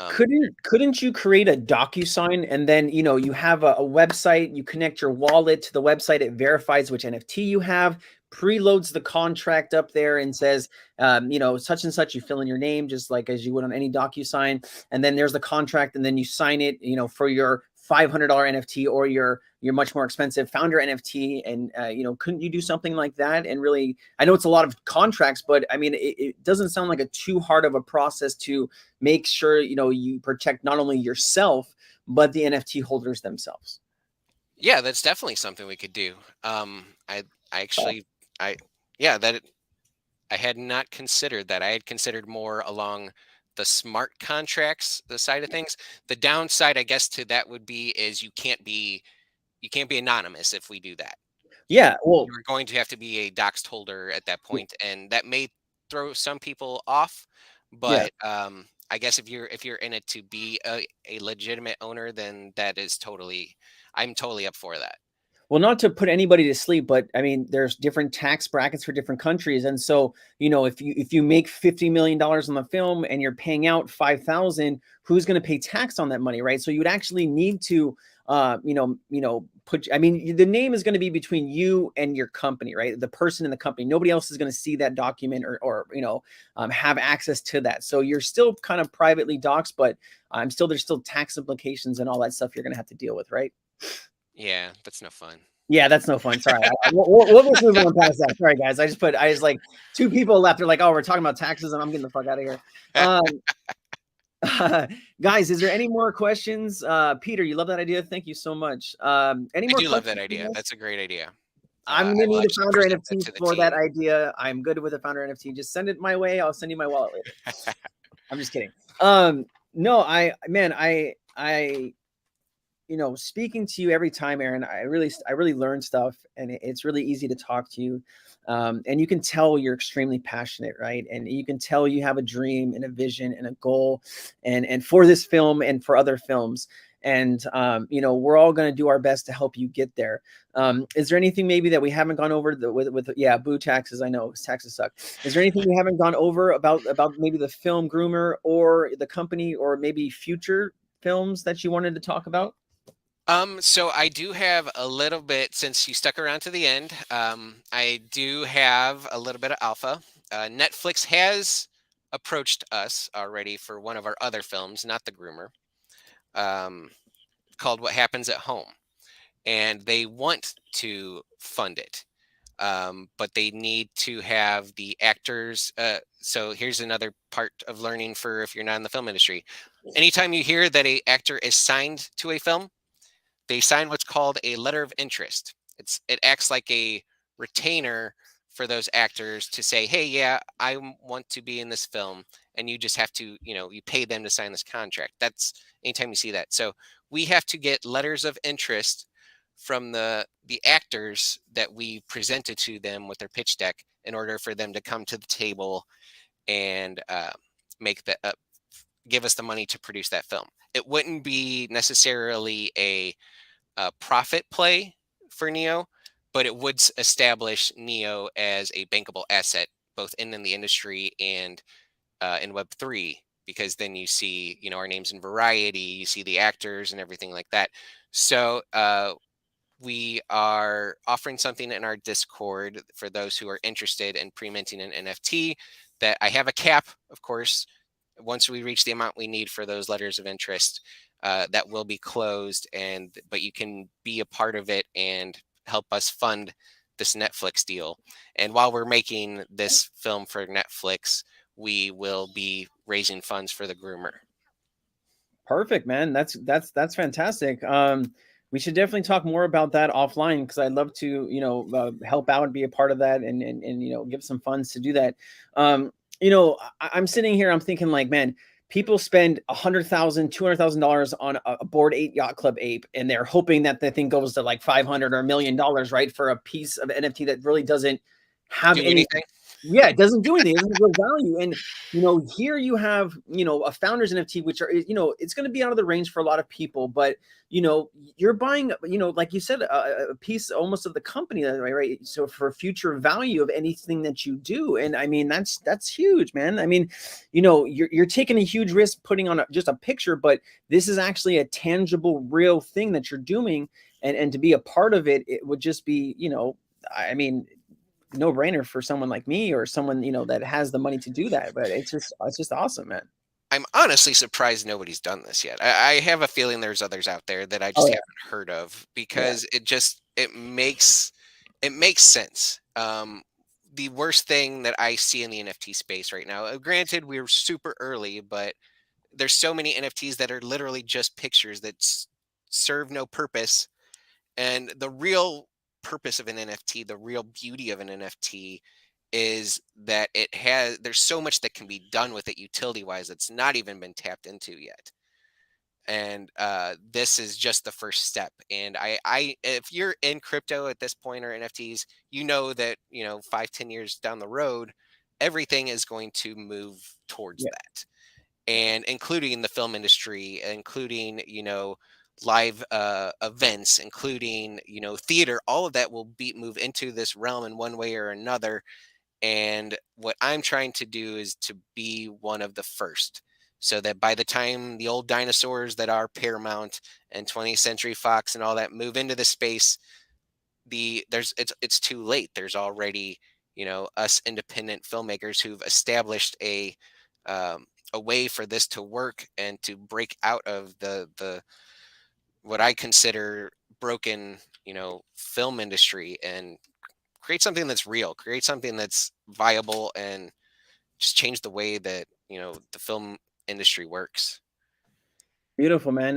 Couldn't you create a DocuSign and then you have a website, you connect your wallet to the website, it verifies which NFT you have, preloads the contract up there and says, such and such, you fill in your name just like as you would on any DocuSign, and then there's the contract, and then you sign it, for your $500 NFT or your much more expensive founder NFT. And, couldn't you do something like that? And really, I know it's a lot of contracts, but I mean, it doesn't sound like a too hard of a process to make sure, you protect not only yourself, but the NFT holders themselves. Yeah, that's definitely something we could do. I actually, I had not considered that. I had considered more along the smart contracts, the side of things. The downside, I guess, to that would be is you can't be anonymous if we do that. Yeah, well, You're going to have to be a doxed holder at that point, and that may throw some people off. yeah. But I guess if you're in it to be a legitimate owner, then I'm totally up for that. Well, not to put anybody to sleep, but I mean, there's different tax brackets for different countries. And so, if you make $50 million on the film and you're paying out 5,000, who's going to pay tax on that money, right? So you would actually need to, the name is going to be between you and your company, right? The person in the company. Nobody else is going to see that document or have access to that. So you're still kind of privately doxed, but there's still tax implications and all that stuff you're going to have to deal with, right? Yeah, that's no fun. Yeah, that's no fun. Sorry. We'll just move on past that. Sorry, guys. I was like, two people left. They're like, oh, we're talking about taxes and I'm getting the fuck out of here. Guys, is there any more questions? Peter, you love that idea. Thank you so much. Any more? I do love that idea. That's a great idea. I'm going to need a founder NFT for that idea. I'm good with a founder NFT. Just send it my way. I'll send you my wallet later. I'm just kidding. No, speaking to you every time, Aaron, I really learn stuff, and it's really easy to talk to you. And you can tell you're extremely passionate, right? And you can tell you have a dream and a vision and a goal, and for this film and for other films. And, we're all going to do our best to help you get there. Is there anything maybe that we haven't gone over boo taxes? I know taxes suck. Is there anything we haven't gone over about maybe the film Groomer or the company, or maybe future films that you wanted to talk about? So I do have a little bit, since you stuck around to the end, I do have a little bit of alpha. Netflix has approached us already for one of our other films, not The Groomer, um, called What Happens at Home. And they want to fund it. But they need to have the actors. So here's another part of learning for if you're not in the film industry. Anytime you hear that a actor is signed to a film, they sign what's called a letter of interest. It acts like a retainer for those actors to say, "Hey, yeah, I want to be in this film," and you just have to, you pay them to sign this contract. That's anytime you see that. So we have to get letters of interest from the actors that we presented to them with their pitch deck in order for them to come to the table and make the give us the money to produce that film. It wouldn't be necessarily a profit play for Neo, but it would establish Neo as a bankable asset, both in the industry and in Web3, because then you see, our names in Variety, you see the actors and everything like that. So we are offering something in our Discord for those who are interested in pre-minting an NFT that I have a cap, of course. Once we reach the amount we need for those letters of interest, that will be closed, but you can be a part of it and help us fund this Netflix deal. And while we're making this film for Netflix, we will be raising funds for The Groomer. Perfect, man. That's fantastic. We should definitely talk more about that offline because I'd love to, help out and be a part of that and give some funds to do that. I'm sitting here, I'm thinking like, man, people spend $100,000, $200,000 on a Bored Ape Yacht Club ape, and they're hoping that the thing goes to like 500 or $1 million, right, for a piece of NFT that really doesn't have Do any. anything? Yeah, it doesn't do anything. It doesn't have value. And, here you have, a founder's NFT, which are, it's going to be out of the range for a lot of people, but, you're buying, like you said, a piece almost of the company, right? So for future value of anything that you do. And I mean, that's huge, man. I mean, you're taking a huge risk putting on just a picture, but this is actually a tangible, real thing that you're doing. And to be a part of it, it would just be, I mean, no brainer for someone like me or someone, that has the money to do that. But it's just awesome, man. I'm honestly surprised nobody's done this yet. I have a feeling there's others out there that I Oh just yeah. haven't heard of, Yeah. because it makes sense. The worst thing that I see in the NFT space right now, granted we're super early, but there's so many NFTs that are literally just pictures that serve no purpose. And the real purpose of an NFT, the real beauty of an NFT, is that there's so much that can be done with it utility wise that's not even been tapped into yet. And this is just the first step. And if you're in crypto at this point or NFTs, you know that 5-10 years down the road, everything is going to move towards Yeah. that, and including the film industry, including live events, including theater. All of that will move into this realm in one way or another. And what I'm trying to do is to be one of the first, so that by the time the old dinosaurs that are Paramount and 20th Century Fox and all that move into the space, it's too late. There's already us independent filmmakers who've established a way for this to work and to break out of the what I consider broken film industry, and create something that's real, create something that's viable, and just change the way that the film industry works. Beautiful, man.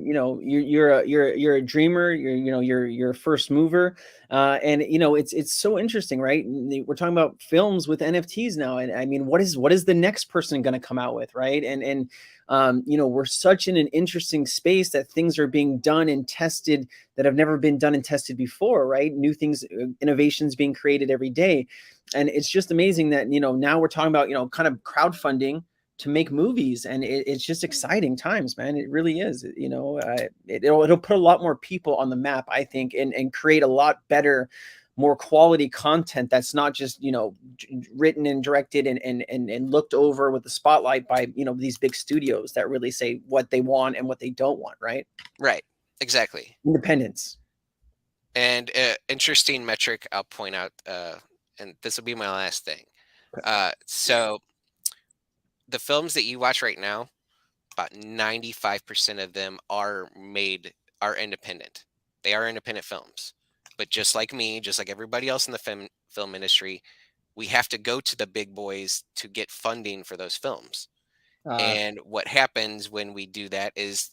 You're a dreamer. You're a first mover, and it's so interesting, right? We're talking about films with NFTs now, and I mean, what is the next person going to come out with, right? And we're such in an interesting space that things are being done and tested that have never been done and tested before, right? New things, innovations being created every day, and it's just amazing that now we're talking about kind of crowdfunding to make movies, and it's just exciting times, man. It really is. It'll put a lot more people on the map, I think, and create a lot better, more quality content that's not just written and directed and looked over with the spotlight by these big studios that really say what they want and what they don't want, right? Right. Exactly. Independence. And interesting metric I'll point out, and this will be my last thing. So the films that you watch right now, about 95% of them are independent. They are independent films. But just like me, just like everybody else in the film industry, we have to go to the big boys to get funding for those films. And what happens when we do that is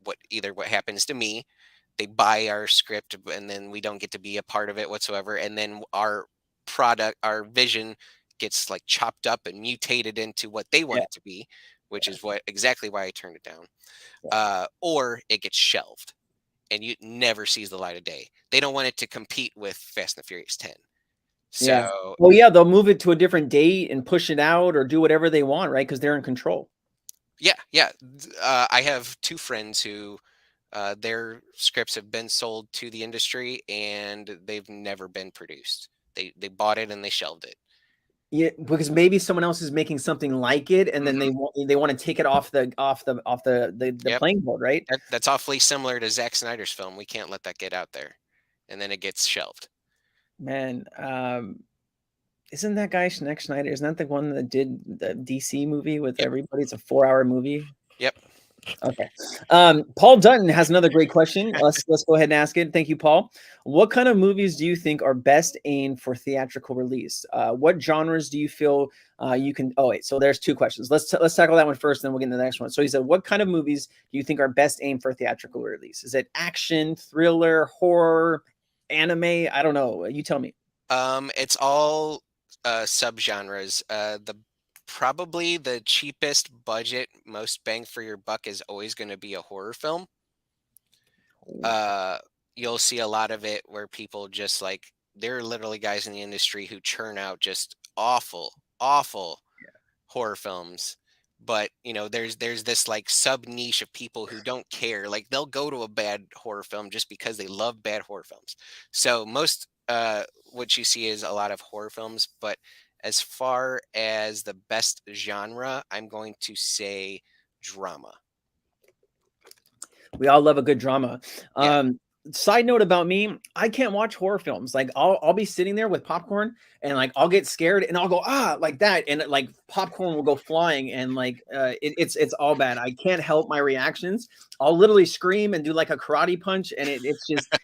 what happens to me, they buy our script and then we don't get to be a part of it whatsoever. And then our vision gets like chopped up and mutated into what they want Yeah. it to be, which is exactly why I turned it down. Yeah. Or it gets shelved and you never sees the light of day. They don't want it to compete with Fast and the Furious 10. Yeah. So Well, yeah, they'll move it to a different date and push it out or do whatever they want, right? Because they're in control. yeah. I have two friends who their scripts have been sold to the industry and they've never been produced. They bought it and they shelved it. Yeah, because maybe someone else is making something like it, and then they want to take it off the Yep. playing board, right? That's awfully similar to Zack Snyder's film. We can't let that get out there, and then it gets shelved. Man, isn't that guy Schneck Schneider? Isn't that the one that did the DC movie with Yep. everybody? It's a 4-hour movie. Yep. Okay. Paul Dutton has another great question. Let's go ahead and ask it. Thank you, Paul. What kind of movies do you think are best aimed for theatrical release? What genres do you feel you can? Oh wait, so there's two questions. Let's tackle that one first, then we'll get into the next one. So he said, what kind of movies do you think are best aimed for theatrical release? Is it action, thriller, horror, anime? I don't know. You tell me. It's all subgenres. Probably the cheapest budget, most bang for your buck is always going to be a horror film. You'll see a lot of it where people just like, there are literally guys in the industry who churn out just awful horror films. But there's this like sub niche of people who don't care. Like they'll go to a bad horror film just because they love bad horror films. So most what you see is a lot of horror films. But as far as the best genre, I'm going to say drama. We all love a good drama. Yeah. Side note about me, I can't watch horror films. Like I'll be sitting there with popcorn and like I'll get scared and I'll go like that, and like popcorn will go flying, and like it's all bad. I can't help my reactions. I'll literally scream and do like a karate punch, and it's just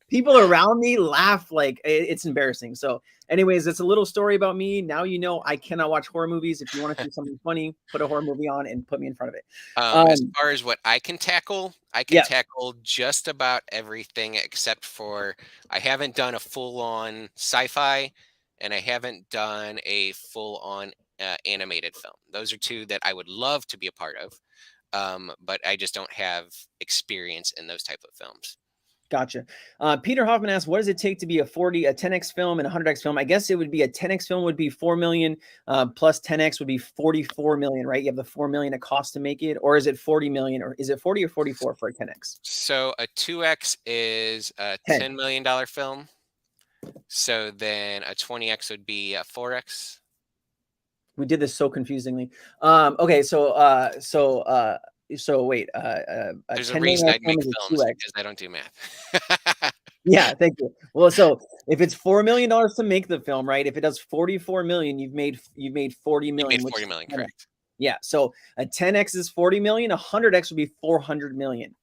people around me laugh like it's embarrassing. So anyways, it's a little story about me. Now you know I cannot watch horror movies. If you want to see something funny, put a horror movie on and put me in front of it. As far as what I can tackle tackle just about everything except for I haven't done a full-on sci-fi and I haven't done a full-on animated film. Those are two that I would love to be a part of, but I just don't have experience in those type of films. Gotcha. Peter Hoffman asks, what does it take to be a 10x film and a 100x film? I guess it would be a 10x film would be 4 million plus 10x would be 44 million, right? You have the 4 million it costs to make it, or is it 40 million, or is it 40 or 44 for a 10x? So a 2x is a $10 million film. So then a 20x would be a 4x. We did this so confusingly. Okay, so wait, there's a reason I'd make films because I don't do math. Yeah, thank you. Well, so if it's $4 million to make the film, right? If it does 44 million, you've made 40 million. You made 40 million, correct? Yeah. So a 10x is 40 million. A 100x would be $400 million.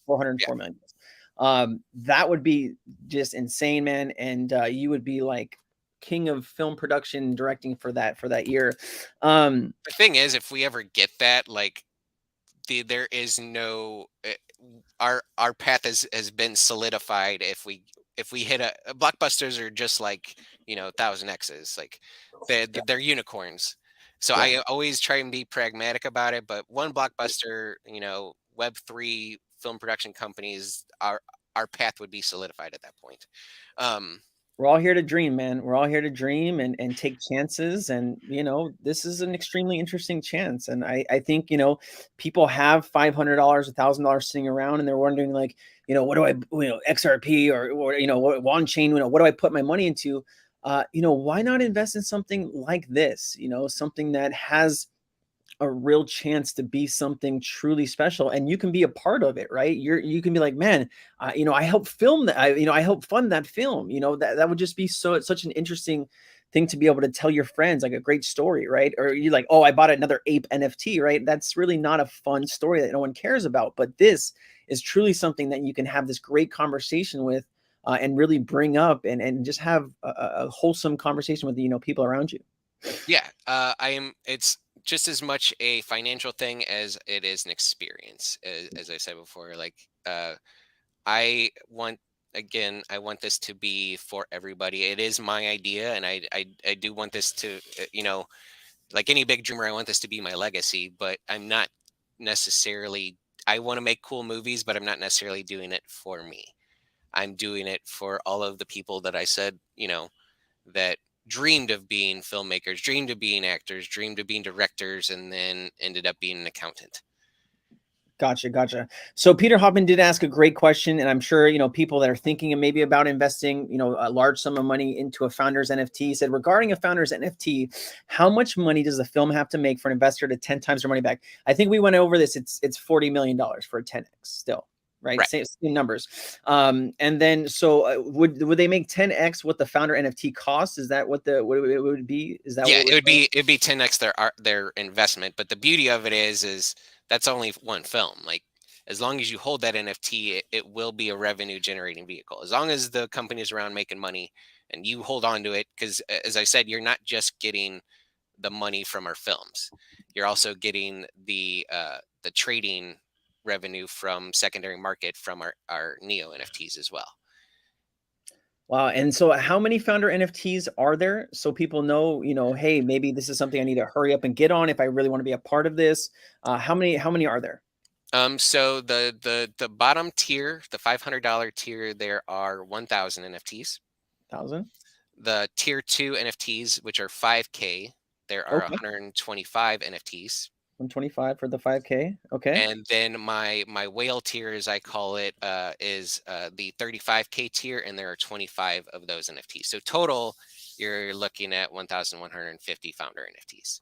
$404 million. That would be just insane, man. And you would be like king of film production directing for that year. The thing is, if we ever get that, like there is no our path has been solidified. If we hit a blockbusters are just like 1000Xs, like they're unicorns. So I always try and be pragmatic about it. But one blockbuster, Web3 film production companies, our path would be solidified at that point. We're all here to dream, man. We're all here to dream and take chances. And, this is an extremely interesting chance. And I think, people have $500, $1,000 sitting around and they're wondering like, what do I, XRP or on chain, what do I put my money into? Why not invest in something like this? Something that has a real chance to be something truly special, and you can be a part of it, right? You can be like, man, I helped film that. I helped fund that film. That would just be such an interesting thing to be able to tell your friends, like a great story, right? Or you're like, oh, I bought another ape NFT, right? That's really not a fun story that no one cares about. But this is truly something that you can have this great conversation with, and really bring up and just have a wholesome conversation with people around you. Yeah, It's just as much a financial thing as it is an experience. As I said before, like I want I want this to be for everybody. It is my idea, and I do want this to like any big dreamer, I want this to be my legacy. But I'm not necessarily. I want to make cool movies, but I'm not necessarily doing it for me. I'm doing it for all of the people that I said, that dreamed of being filmmakers, dreamed of being actors, dreamed of being directors, and then ended up being an accountant. Gotcha. So Peter Hoffman did ask a great question, and I'm sure people that are thinking and maybe about investing, a large sum of money into a founder's NFT. He said, regarding a founder's NFT, how much money does the film have to make for an investor to 10 times their money back? I think we went over this. It's $40 million for a 10x still. Right. Same numbers. And then so would they make 10x what the founder NFT costs? Is that what it would be? Is that it'd be 10x their investment. But the beauty of it is that's only one film. Like, as long as you hold that NFT, it will be a revenue generating vehicle. As long as the company is around making money and you hold on to it, because as I said, you're not just getting the money from our films. You're also getting the trading revenue from secondary market from our Neo NFTs as well. Wow. And so how many founder NFTs are there? So people know, hey, maybe this is something I need to hurry up and get on if I really want to be a part of this. How many are there? So the bottom tier, the $500 tier, there are 1,000 NFTs. 1,000. The tier 2 NFTs, which are 5K, there are 125 NFTs. 125 for the 5K. Okay. And then my whale tier, as I call it, is the 35K tier, and there are 25 of those NFTs. So total, you're looking at 1,150 founder NFTs.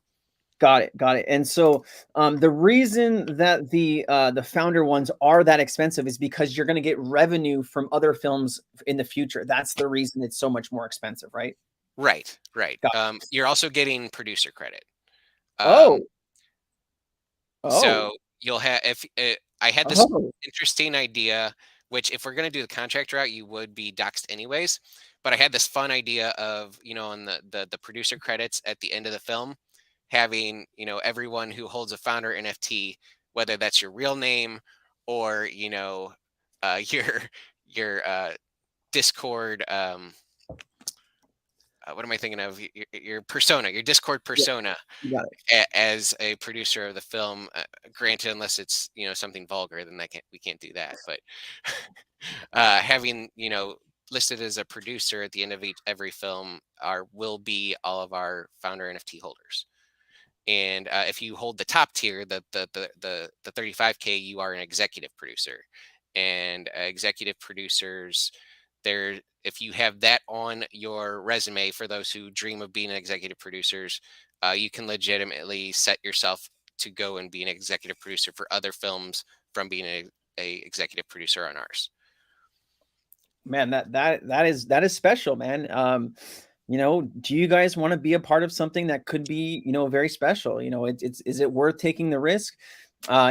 Got it. And so the reason that the founder ones are that expensive is because you're going to get revenue from other films in the future. That's the reason it's so much more expensive, right? Right. You're also getting producer credit. So you'll have, if I had this interesting idea, which if we're going to do the contract route, you would be doxxed anyways. But I had this fun idea of, on the producer credits at the end of the film, having, everyone who holds a founder NFT, whether that's your real name or, your Discord, what am I thinking of? Your persona, your Discord persona, as a producer of the film. Granted, unless it's something vulgar, then we can't do that. But having listed as a producer at the end of every film will be all of our founder NFT holders. And if you hold the top tier, the 35K, you are an executive producer. And executive producers, if you have that on your resume, for those who dream of being an executive producers, you can legitimately set yourself to go and be an executive producer for other films from being a executive producer on ours. Man, that is special, man. Do you guys want to be a part of something that could be, very special? Is it worth taking the risk?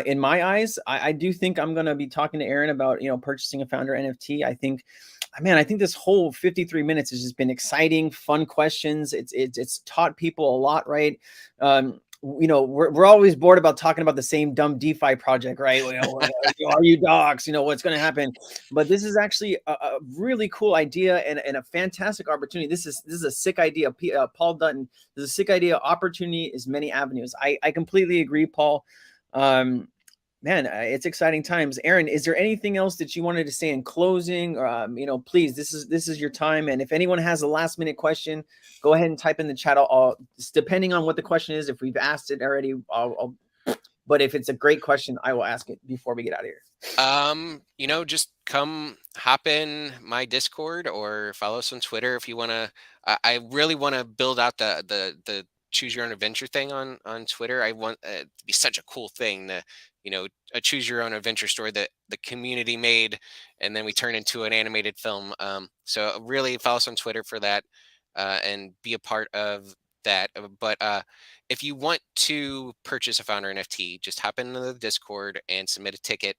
In my eyes, I do think I'm going to be talking to Aaron about, purchasing a founder NFT. I think this whole 53 minutes has just been exciting, fun questions. It's taught people a lot, right? We're always bored about talking about the same dumb DeFi project, right? Are you docs? What's going to happen? But this is actually a really cool idea and a fantastic opportunity. This is a sick idea. Paul Dutton, this is a sick idea. Opportunity is many avenues. I completely agree, Paul. Man, it's exciting times. Aaron, is there anything else that you wanted to say in closing? Please, this is your time. And if anyone has a last minute question, go ahead and type in the chat. Depending on what the question is, if we've asked it already, but if it's a great question, I will ask it before we get out of here. Just come hop in my Discord or follow us on Twitter if you want to. I really want to build out the choose your own adventure thing on Twitter. I want it to be such a cool thing to, a choose your own adventure story that the community made, and then we turn into an animated film. So really follow us on Twitter for that, and be a part of that. But if you want to purchase a founder NFT, just hop into the Discord and submit a ticket,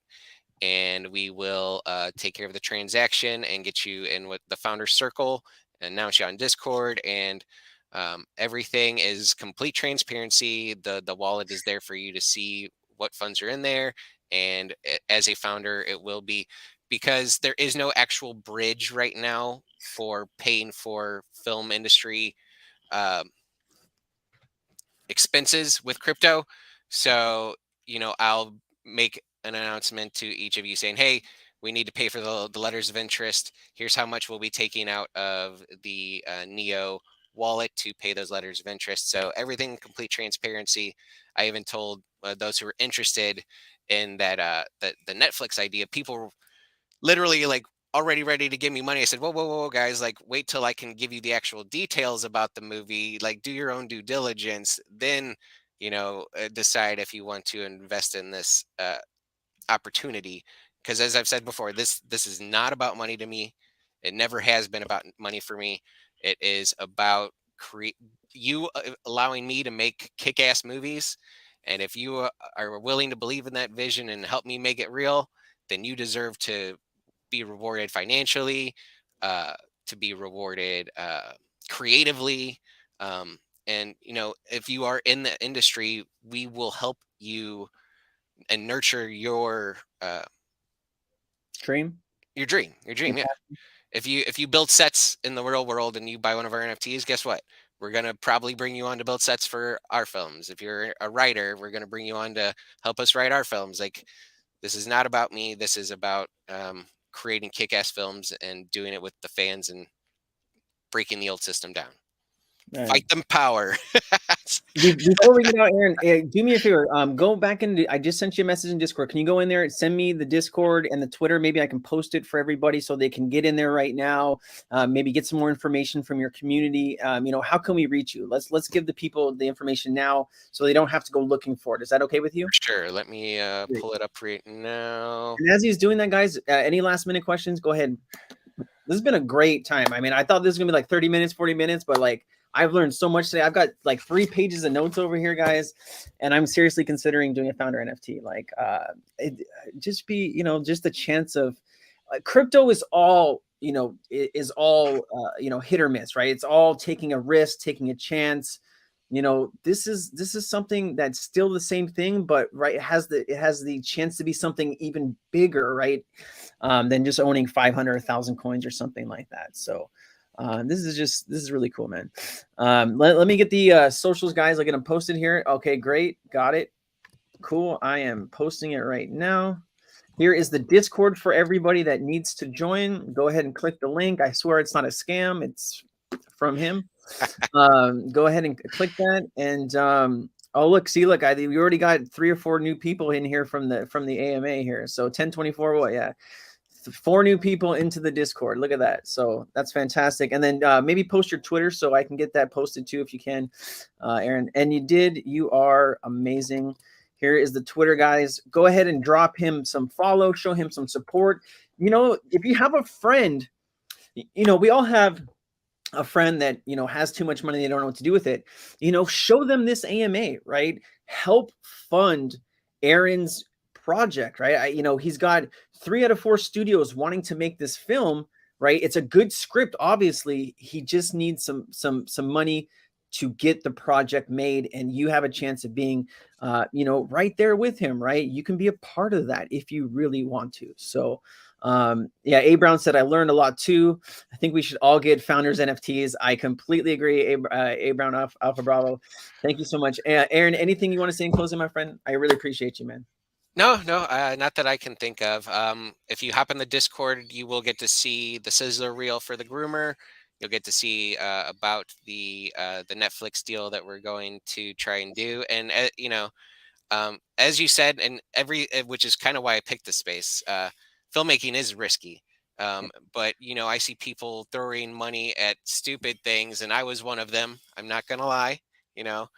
and we will take care of the transaction and get you in with the founder circle, and announce you on Discord. And everything is complete transparency. The wallet is there for you to see what funds are in there. And as a founder, it will be, because there is no actual bridge right now for paying for film industry expenses with crypto. So, I'll make an announcement to each of you saying, hey, we need to pay for the letters of interest. Here's how much we'll be taking out of the Neo wallet to pay those letters of interest. So everything complete transparency. I even told those who are interested in that the Netflix idea, people literally like already ready to give me money. I said, whoa, guys, like wait till I can give you the actual details about the movie. Like do your own due diligence, then decide if you want to invest in this opportunity. Because as I've said before, this is not about money to me. It never has been about money for me. It is about you allowing me to make kick-ass movies. And if you are willing to believe in that vision and help me make it real, then you deserve to be rewarded financially, to be rewarded creatively. And if you are in the industry, we will help you and nurture your Dream. dream. Yeah. If you build sets in the real world and you buy one of our NFTs, guess what? We're gonna probably bring you on to build sets for our films. If you're a writer, we're gonna bring you on to help us write our films. Like this is not about me. This is about creating kick-ass films and doing it with the fans and breaking the old system down. Fight them power. Before we get out, Aaron, do me a favor. Go back into. I just sent you a message in Discord. Can you go in there and send me the Discord and the Twitter? Maybe I can post it for everybody so they can get in there right now. Maybe get some more information from your community. How can we reach you? Let's give the people the information now so they don't have to go looking for it. Is that okay with you? Sure. Let me pull it up right now. And as he's doing that, guys, any last minute questions? Go ahead. This has been a great time. I mean, I thought this was gonna be like 30 minutes, 40 minutes, but like I've learned so much today. I've got like 3 pages of notes over here, guys, and I'm seriously considering doing a founder NFT. Like, just be, just the chance of crypto is all, hit or miss, right? It's all taking a risk, taking a chance. This is something that's still the same thing, but right, it has the chance to be something even bigger, right? Than just owning 500 or 1,000 coins or something like that. So this is really cool, man. Let me get the socials, guys. I'll get them posted here. Okay, great. Got it. Cool. I am posting it right now. Here is the Discord for everybody that needs to join. Go ahead and click the link. I swear it's not a scam. It's from him. Go ahead and click that. And oh, look, we already got 3 or 4 new people in here from the AMA here. So 1024, what? Yeah. 4 new people into the Discord. Look at that. So that's fantastic. And then maybe post your Twitter so I can get that posted too if you can, Aaron. And you are amazing. Here is the Twitter, guys. Go ahead and drop him some follow, show him some support. If you have a friend, we all have a friend that has too much money, they don't know what to do with it. Show them this AMA, right? Help fund Aaron's project, right? He's got 3 out of 4 studios wanting to make this film, right? It's a good script. Obviously, he just needs some money to get the project made, and you have a chance of being right there with him, right? You can be a part of that if you really want to. So yeah, A Brown said I learned a lot too. I think we should all get founders NFTs. I completely agree. A Brown Alpha Bravo, thank you so much. Aaron, anything you want to say in closing, my friend? I really appreciate you, man. No, not that I can think of. If you hop in the Discord, you will get to see the sizzler reel for the groomer. You'll get to see about the Netflix deal that we're going to try and do. And as you said, and which is kind of why I picked the space. Filmmaking is risky, but I see people throwing money at stupid things, and I was one of them. I'm not gonna lie. You know,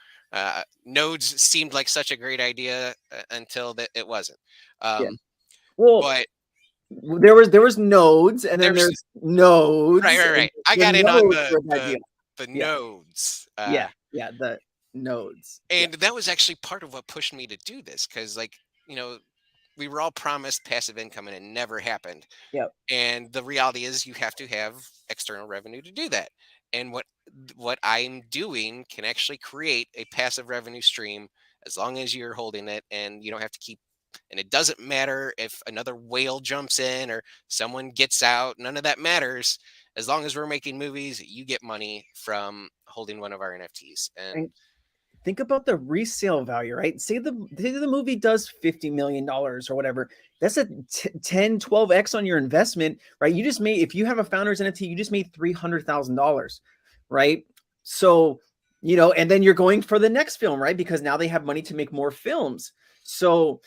nodes seemed like such a great idea until that it wasn't. Yeah. Well, But there was nodes, and then there's nodes. right. I The got in on nodes were that deal. the Yeah, nodes. yeah, the nodes. And that was actually part of what pushed me to do this, because, like, you know, we were all promised passive income and it never happened. Yep. And the reality is you have to have external revenue to do that. And what I'm doing can actually create a passive revenue stream as long as you're holding it, and you don't have to keep, and it doesn't matter if another whale jumps in or someone gets out, none of that matters. As long as we're making movies, you get money from holding one of our NFTs. And Think about the resale value, right? Say the movie does $50 million or whatever. That's a 10, 12x on your investment, right? You just made, if you have a founder's NFT, you just made $300,000, right? So, and then you're going for the next film, right? Because now they have money to make more films. So,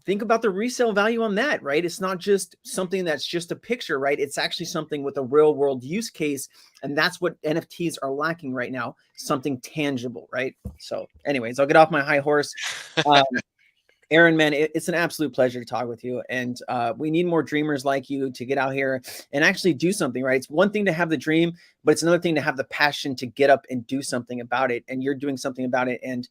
think about the resale value on that, right? It's not just something that's just a picture, right? It's actually something with a real world use case. And that's what NFTs are lacking right now, something tangible, right? So anyways, I'll get off my high horse. Aaron, man, it's an absolute pleasure to talk with you. And we need more dreamers like you to get out here and actually do something, right? It's one thing to have the dream, but it's another thing to have the passion to get up and do something about it. And you're doing something about it. And,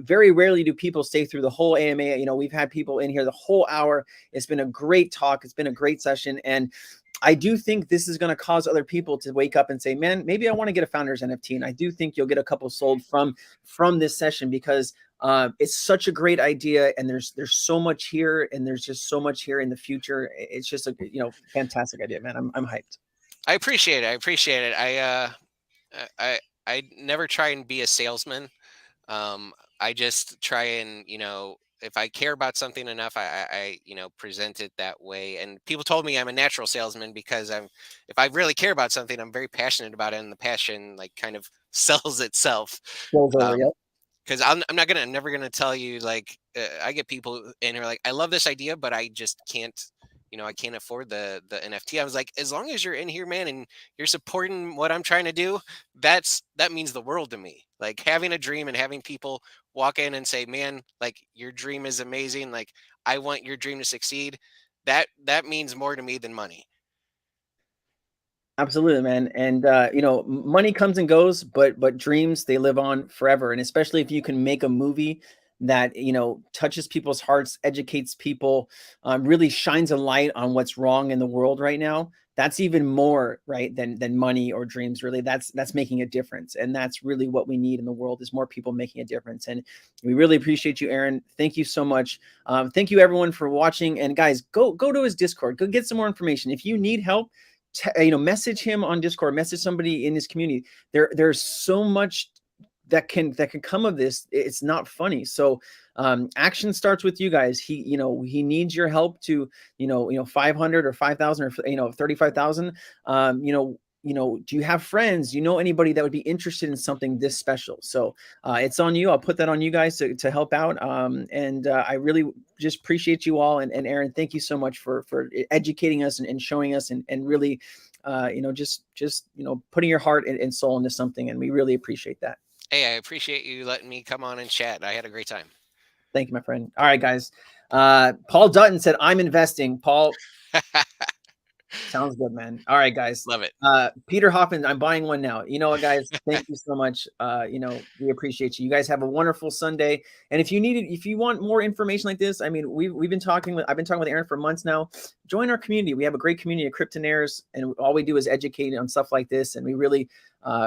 very rarely do people stay through the whole AMA. We've had people in here the whole hour. It's been a great talk. It's been a great session. And I do think this is going to cause other people to wake up and say, man, maybe I want to get a founder's NFT. And I do think you'll get a couple sold from this session, because it's such a great idea, and there's so much here, and there's just so much here in the future. It's just a fantastic idea, man. I'm hyped. I appreciate it. I never try and be a salesman. I just try and, if I care about something enough, I present it that way. And people told me I'm a natural salesman because if I really care about something, I'm very passionate about it, and the passion like kind of sells itself. Because I'm never gonna tell you, like, I get people in who are like, I love this idea, but I just can't, I can't afford the NFT. I was like, as long as you're in here, man, and you're supporting what I'm trying to do, that means the world to me. Like, having a dream and having people walk in and say, man, like, your dream is amazing. Like, I want your dream to succeed. That means more to me than money. Absolutely, man. And money comes and goes, but dreams, they live on forever. And especially if you can make a movie that touches people's hearts, educates people, really shines a light on what's wrong in the world right now. That's even more right than money or dreams. Really, that's making a difference, and that's really what we need in the world, is more people making a difference. And we really appreciate you, Aaron. Thank you so much. Thank you, everyone, for watching. And guys, go to his Discord. Go get some more information. If you need help, message him on Discord, message somebody in his community. There's so much that can come of this. It's not funny. So action starts with you guys. He needs your help to 500 or 5,000 or 35,000. Do you have friends? Anybody that would be interested in something this special? So it's on you. I'll put that on you guys to help out. And I really just appreciate you all. And Aaron, thank you so much for educating us and showing us and really, just putting your heart and soul into something. And we really appreciate that. Hey, I appreciate you letting me come on and chat. I had a great time. Thank you, my friend. All right, guys. Paul Dutton said, I'm investing. Paul. Sounds good, man. All right, guys. Love it. Peter Hoffman, I'm buying one now. You know what, guys? Thank you so much. We appreciate you. You guys have a wonderful Sunday. And if you want more information like this, I mean, I've been talking with Aaron for months now. Join our community. We have a great community of Cryptonaires, and all we do is educate on stuff like this. And we really,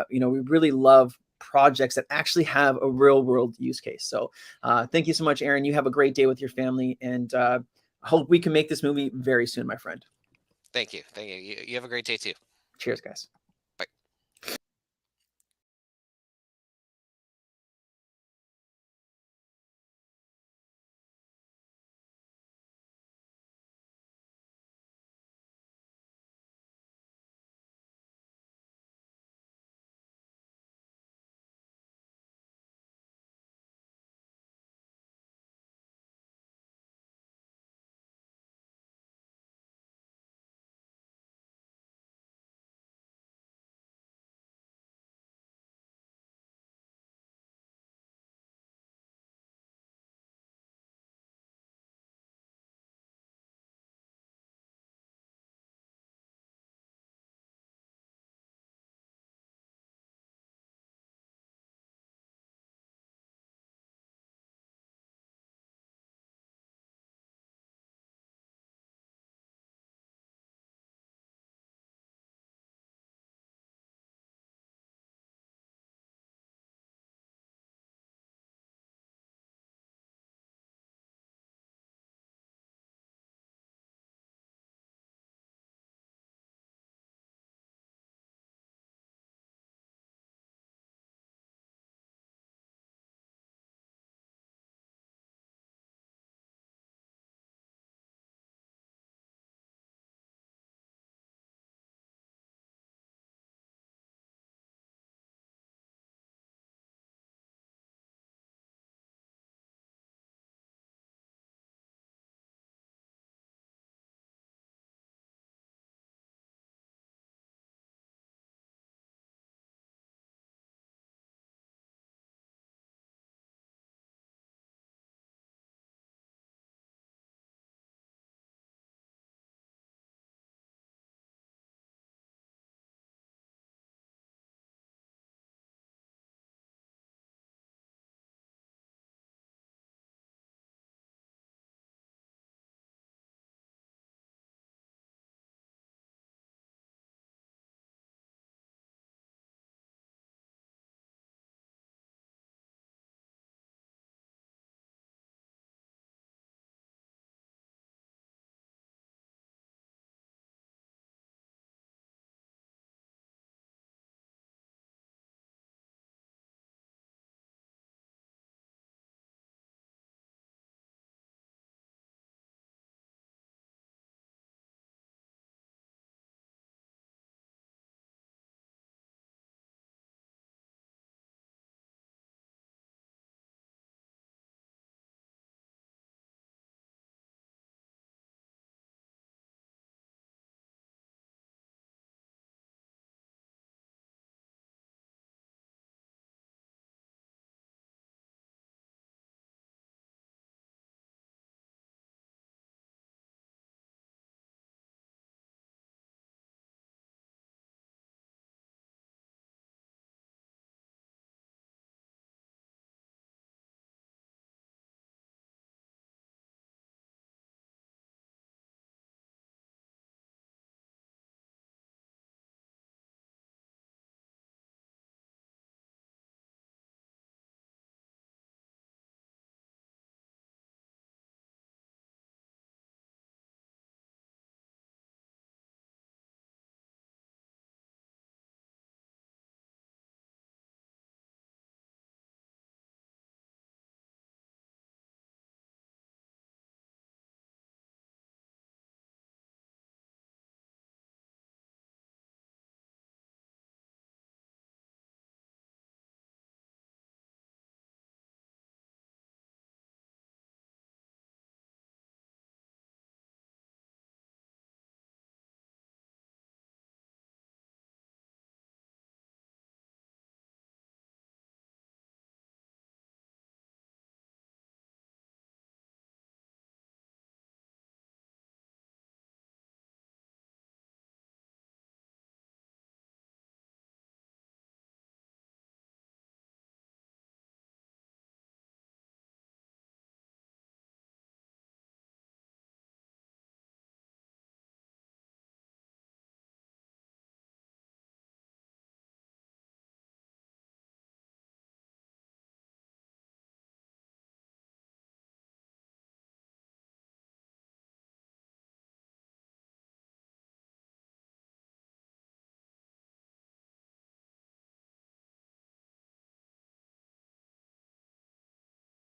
we really love projects that actually have a real world use case. So thank you so much, Aaron. You have a great day with your family, and hope we can make this movie very soon, my friend. Thank you. You have a great day too. Cheers, guys.